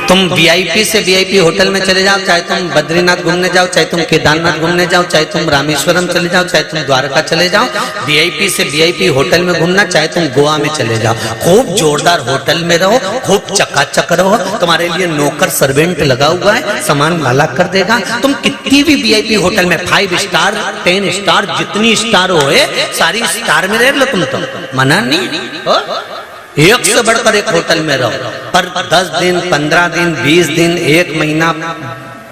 तुम वीआईपी से वीआईपी होटल में चले जाओ, चाहे तुम बद्रीनाथ घूमने जाओ, चाहे तुम केदारनाथ घूमने जाओ, चाहे तुम रामेश्वरम चले जाओ, चाहे तुम द्वारका चले जाओ, वीआईपी से वीआईपी होटल में घूमना, चाहे तुम गोवा में चले जाओ, खूब जोरदार होटल में रहो, खूब चकाचक रहो, तुम्हारे लिए नौकर सर्वेंट लगा हुआ है, सामान लाला कर देगा। तुम कितनी भी वीआईपी होटल में 5 स्टार 10 स्टार जितनी स्टार हो सारी स्टार में रह लो, तुम तो मना नहीं हो। एक से बढ़कर एक होटल में रहो, पर 10 दिन 15 दिन 20 दिन 1 महीना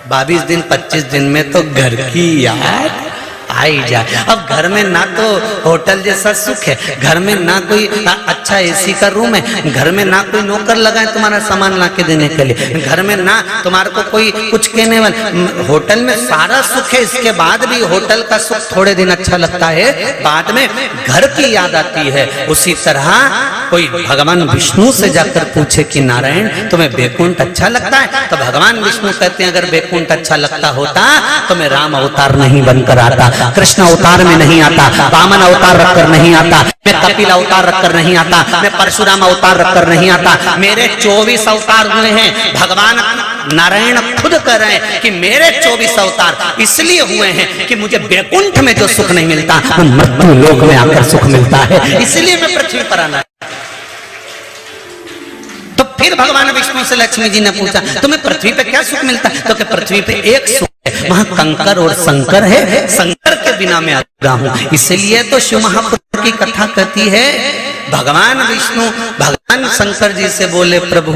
22 दिन 25 दिन में तो घर की याद आई जाए। अब घर में ना तो होटल जैसा सुख है, घर में ना कोई अच्छा एसी का रूम है, घर में ना कोई नौकर लगा है तुम्हारा सामान ला के देने के लिए, घर में ना तुम्हारे को कोई कुछ कहने वाला। होटल में सारा सुख है, इसके बाद भी होटल का सुख थोड़े दिन अच्छा लगता है, बाद में घर की याद आती है। उसी तरह कोई भगवान विष्णु से जाकर पूछे कि नारायण तुम्हें बैकुंठ अच्छा लगता है, तो भगवान विष्णु कहते हैं, अगर बैकुंठ अच्छा लगता होता तो मैं राम अवतार नहीं बनकर आता, कृष्ण अवतार में नहीं आता, वामन अवतार रखकर नहीं आता, मैं कपिल अवतार रखकर नहीं आता, मैं परशुराम अवतार रखकर नहीं आता। मेरे 24 अवतार हुए हैं। भगवान नारायण खुद कह रहे हैं कि मेरे 24 अवतार इसलिए हुए हैं कि मुझे बैकुंठ में जो सुख नहीं मिलता वो मृत्यु लोक में आकर सुख मिलता है, इसलिए मैं पृथ्वी पर आना। तो फिर भगवान विष्णु से लक्ष्मी जी ने पूछा, तुम्हें पृथ्वी पे क्या सुख मिलता है? तो कि पृथ्वी पे एक सुख है, वहां कंकर और शंकर है, शंकर के बिना मैं अधूरा हूं। इसलिए तो शिव महापुरुष की कथा कहती है, भगवान विष्णु भगवान शंकर जी से बोले, प्रभु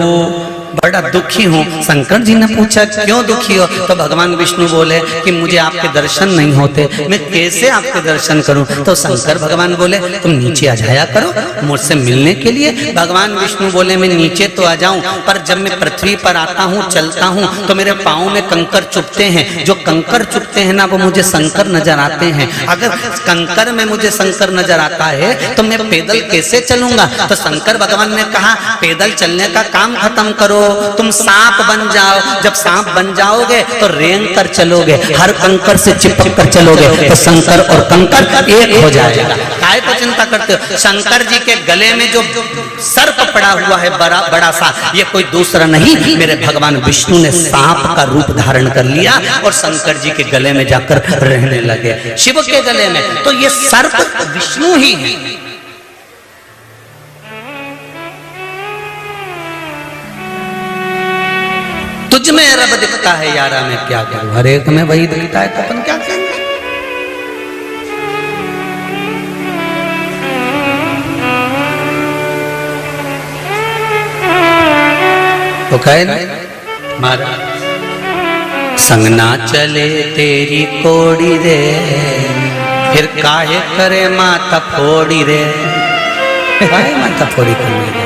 बड़ा दुखी हूँ। शंकर जी ने पूछा क्यों दुखी हो? तो भगवान विष्णु बोले कि मुझे आपके दर्शन नहीं होते, मैं कैसे आपके दर्शन करूं? तो शंकर भगवान बोले तुम नीचे आ जाया करो मुझसे मिलने के लिए। भगवान विष्णु बोले मैं नीचे तो आ जाऊं, पर जब मैं पृथ्वी पर आता हूँ चलता हूँ तो मेरे पाँव में कंकर चुभते हैं, जो कंकर चुभते हैं ना वो मुझे शंकर नजर आते हैं। अगर कंकर में मुझे शंकर नजर आता है तो मैं पैदल कैसे चलूंगा? तो शंकर भगवान ने कहा पैदल चलने का काम खत्म करो, तुम सांप बन जाओ। जब सांप बन जाओगे तो रेंग कर चलोगे, हर कंकर से चिपक कर चलोगे, तो शंकर और कंकर एक हो जाएगा। काहे को चिंता करते हो? शंकर जी के गले में जो सर्प पड़ा हुआ है बड़ा सा, ये कोई दूसरा नहीं, मेरे भगवान विष्णु ने सांप का रूप धारण कर लिया और शंकर जी के गले में जाकर रहने लगे, शिव के गले में। तो ये सर्प विष्णु ही है। तुझ में रब दिखता है यारा, मैं क्या करूं? हर एक में वही दिखता है, तो अपन क्या करेंगे? तो कहे ना महाराज, संग ना चले तेरी कोड़ी रे, फिर काहे करे माता फोड़ी रे। काहे माता फोड़ी करने रे?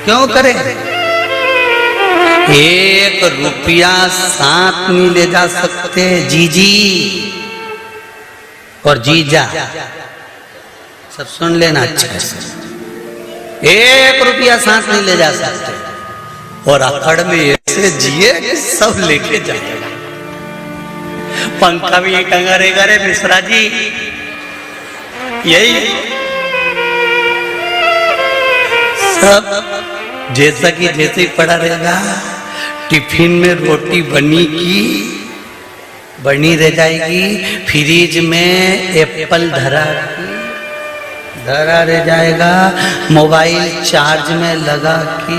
क्यों करे? 1 रुपया साथ में ले जा सकते जीजी और जीजा, सब सुन लेना अच्छा से। 1 रुपया साथ नहीं ले जा सकते और अखड़ में ऐसे जिए कि सब लेके जाएगा। पंखा भी टंगरेगा रे मिश्रा जी, यही सब जैसा कि जैसे ही पड़ा रहेगा। टिफिन में रोटी बनी रह जाएगी, फ्रिज में एप्पल धरा रह जाएगा, मोबाइल चार्ज में लगा कि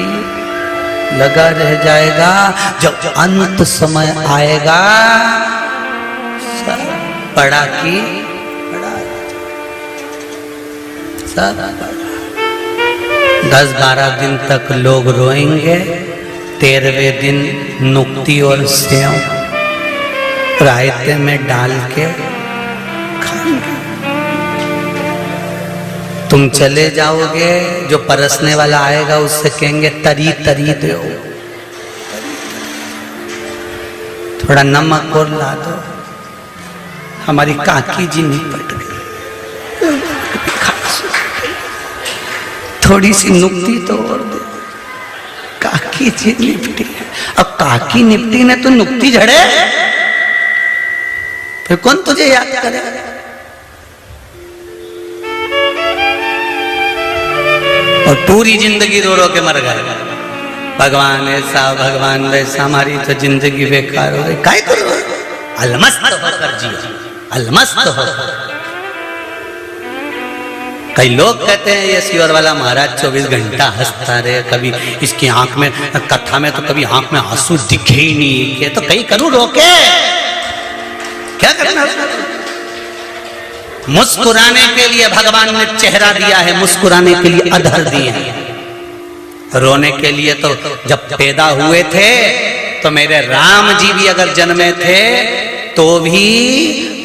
लगा रह जाएगा। जब अंत समय आएगा सब पड़ा की पड़ा, सब 10-12 दिन तक लोग रोएंगे, 13वें दिन नुक्ति और सेव रायते में डाल के खाएंगे। तुम चले जाओगे, जो परसने वाला आएगा उससे कहेंगे तरी तरी दो, थोड़ा नमक और ला दो। हमारी काकी जी निपट गई, थोड़ी सी नुक्ति तो और दे। काकी जी निपटी है, अब काकी निपटी ने तो नुक्ति झड़े, फिर कौन तुझे याद करेगा? और पूरी जिंदगी रो रो के मर गए। भगवान ऐसा भगवान वैसा, हमारी तो जिंदगी बेकार हो गई। काय करो? अलमस्त होकर जियो, अलमस्त होकर। कई लोग कहते हैं ये सियोर वाला महाराज 24 घंटा हंसता रहे, कभी इसकी आंख में कथा में तो कभी आंख में आंसू दिखे ही नहीं के, तो कहीं करूं रोके, क्या करना? मुस्कुराने के लिए भगवान ने चेहरा दिया है, मुस्कुराने के लिए अधर दिए हैं। रोने के लिए तो जब पैदा हुए थे तो मेरे राम जी भी अगर जन्मे थे तो भी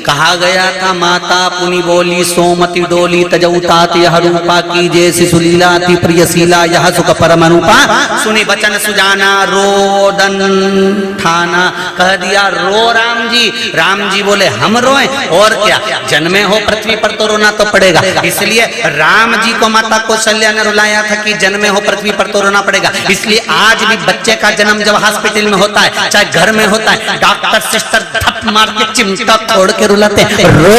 कहा गया था, माता पुनि बोली सोमति डोली तजौतात यह रूपा की जैसी सुलीलाति प्रियशीला यह सुख परम अनुपा, सुनी बचन सुजाना रोदन ठाना। कह दिया रो राम जी। राम जी बोले हम रोएं, और क्या, जन्मे हो पृथ्वी पर तो रोना तो पड़ेगा। इसलिए राम जी को माता कौशल्या ने रुलाया था कि जन्मे हो पृथ्वी पर तो रोना पड़ेगा। इसलिए आज भी बच्चे का जन्म जब हॉस्पिटल में होता है, चाहे घर में होता है, डॉक्टर सिस्टर थप मार के चिमटा तोड़ के रुलाते हैं, रो,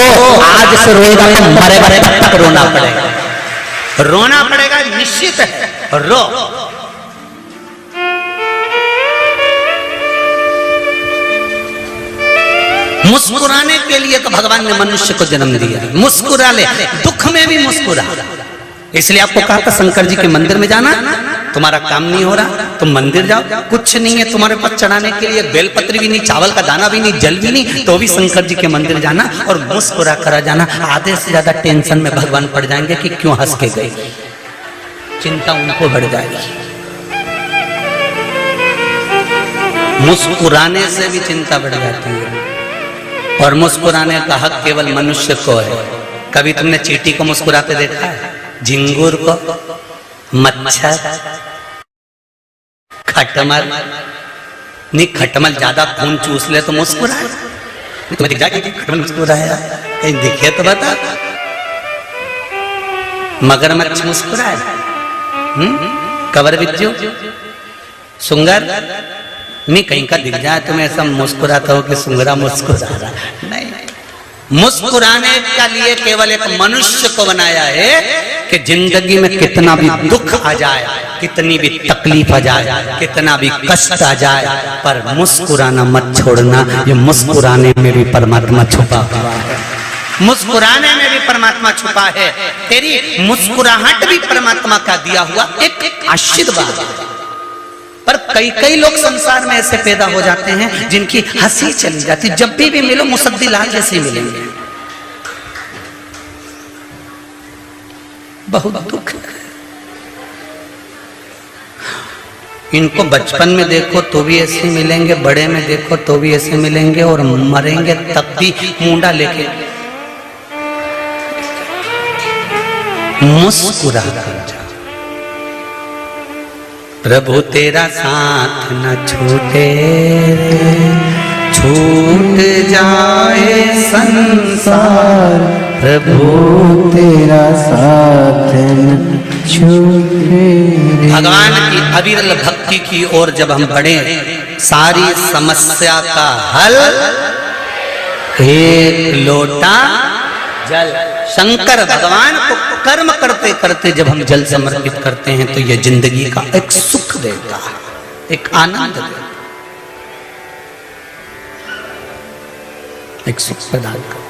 आज से रोएगा तो मरे मरे तक रोना पड़ेगा, रोना पड़ेगा निश्चित है, रो। मुस्कुराने के लिए तो भगवान ने मनुष्य को जन्म दिया, मुस्कुरा ले, दुख में भी मुस्कुरा। इसलिए आपको कहा था शंकर जी के मंदिर में जाना, तुम्हारा काम नहीं हो रहा तुम मंदिर जाओ, कुछ नहीं है तुम्हारे पास चढ़ाने के लिए, बेलपत्री भी नहीं, चावल का दाना भी नहीं, जल भी नहीं, तो भी शंकर जी के मंदिर जाना और मुस्कुरा करा जाना। आधे से ज्यादा टेंशन में भगवान पड़ जाएंगे कि क्यों हंस के गए, चिंता उनको बढ़ जाएगी। मुस्कुराने से भी चिंता बढ़ जाती है, और मुस्कुराने का हक केवल मनुष्य को है। कभी तुमने चींटी को मुस्कुराते देखा है, झिंगुर को, मच्छर, खटमल? नहीं, खटमल ज्यादा खून चूस ले तो मुस्कुराए, तुम्हें दिख जाएगी खटमल मुस्कुराया, कहीं दिखे तो बता। मगरमच्छ मुस्कुराए, कवर बिज्जू, सुंगर? नहीं, कहीं का दिख जाए तुम्हें ऐसा मुस्कुराता हो कि सुंगरा मुस्कुरा रहा, नहीं। मुस्कुराने के लिए केवल एक मनुष्य को बनाया है कि जिंदगी में कितना भी दुख आ जाए, कितनी भी तकलीफ आ जाए, कितना भी कष्ट आ जाए, पर मुस्कुराना मत छोड़ना। ये मुस्कुराने में भी परमात्मा छुपा हुआ है, मुस्कुराने में भी परमात्मा छुपा है। तेरी मुस्कुराहट भी परमात्मा का दिया हुआ एक आशीर्वाद है। पर कई कई लोग संसार में ऐसे पैदा हो जाते हैं जिनकी हंसी चली जाती, जब भी मिलो मुसद्दी लाल जैसे मिलेंगे। बहुत दुख है। इनको बचपन में देखो तो भी ऐसे मिलेंगे, बड़े में देखो तो भी ऐसे मिलेंगे, और मरेंगे तब भी मुंडा लेके मुस्कुरा कर जा। प्रभु तेरा साथ न छूटे, छूट जाए संसार, प्रभु तेरा साथ न छूटे। भगवान की अविरल भक्ति की ओर जब हम बढ़े, सारी समस्या का हल एक लोटा जल। शंकर भगवान को कर्म करते करते जब हम जल समर्पित करते हैं तो यह जिंदगी का एक सुख देता है, एक आनंद देता है, एक सुख प्रदान करता है।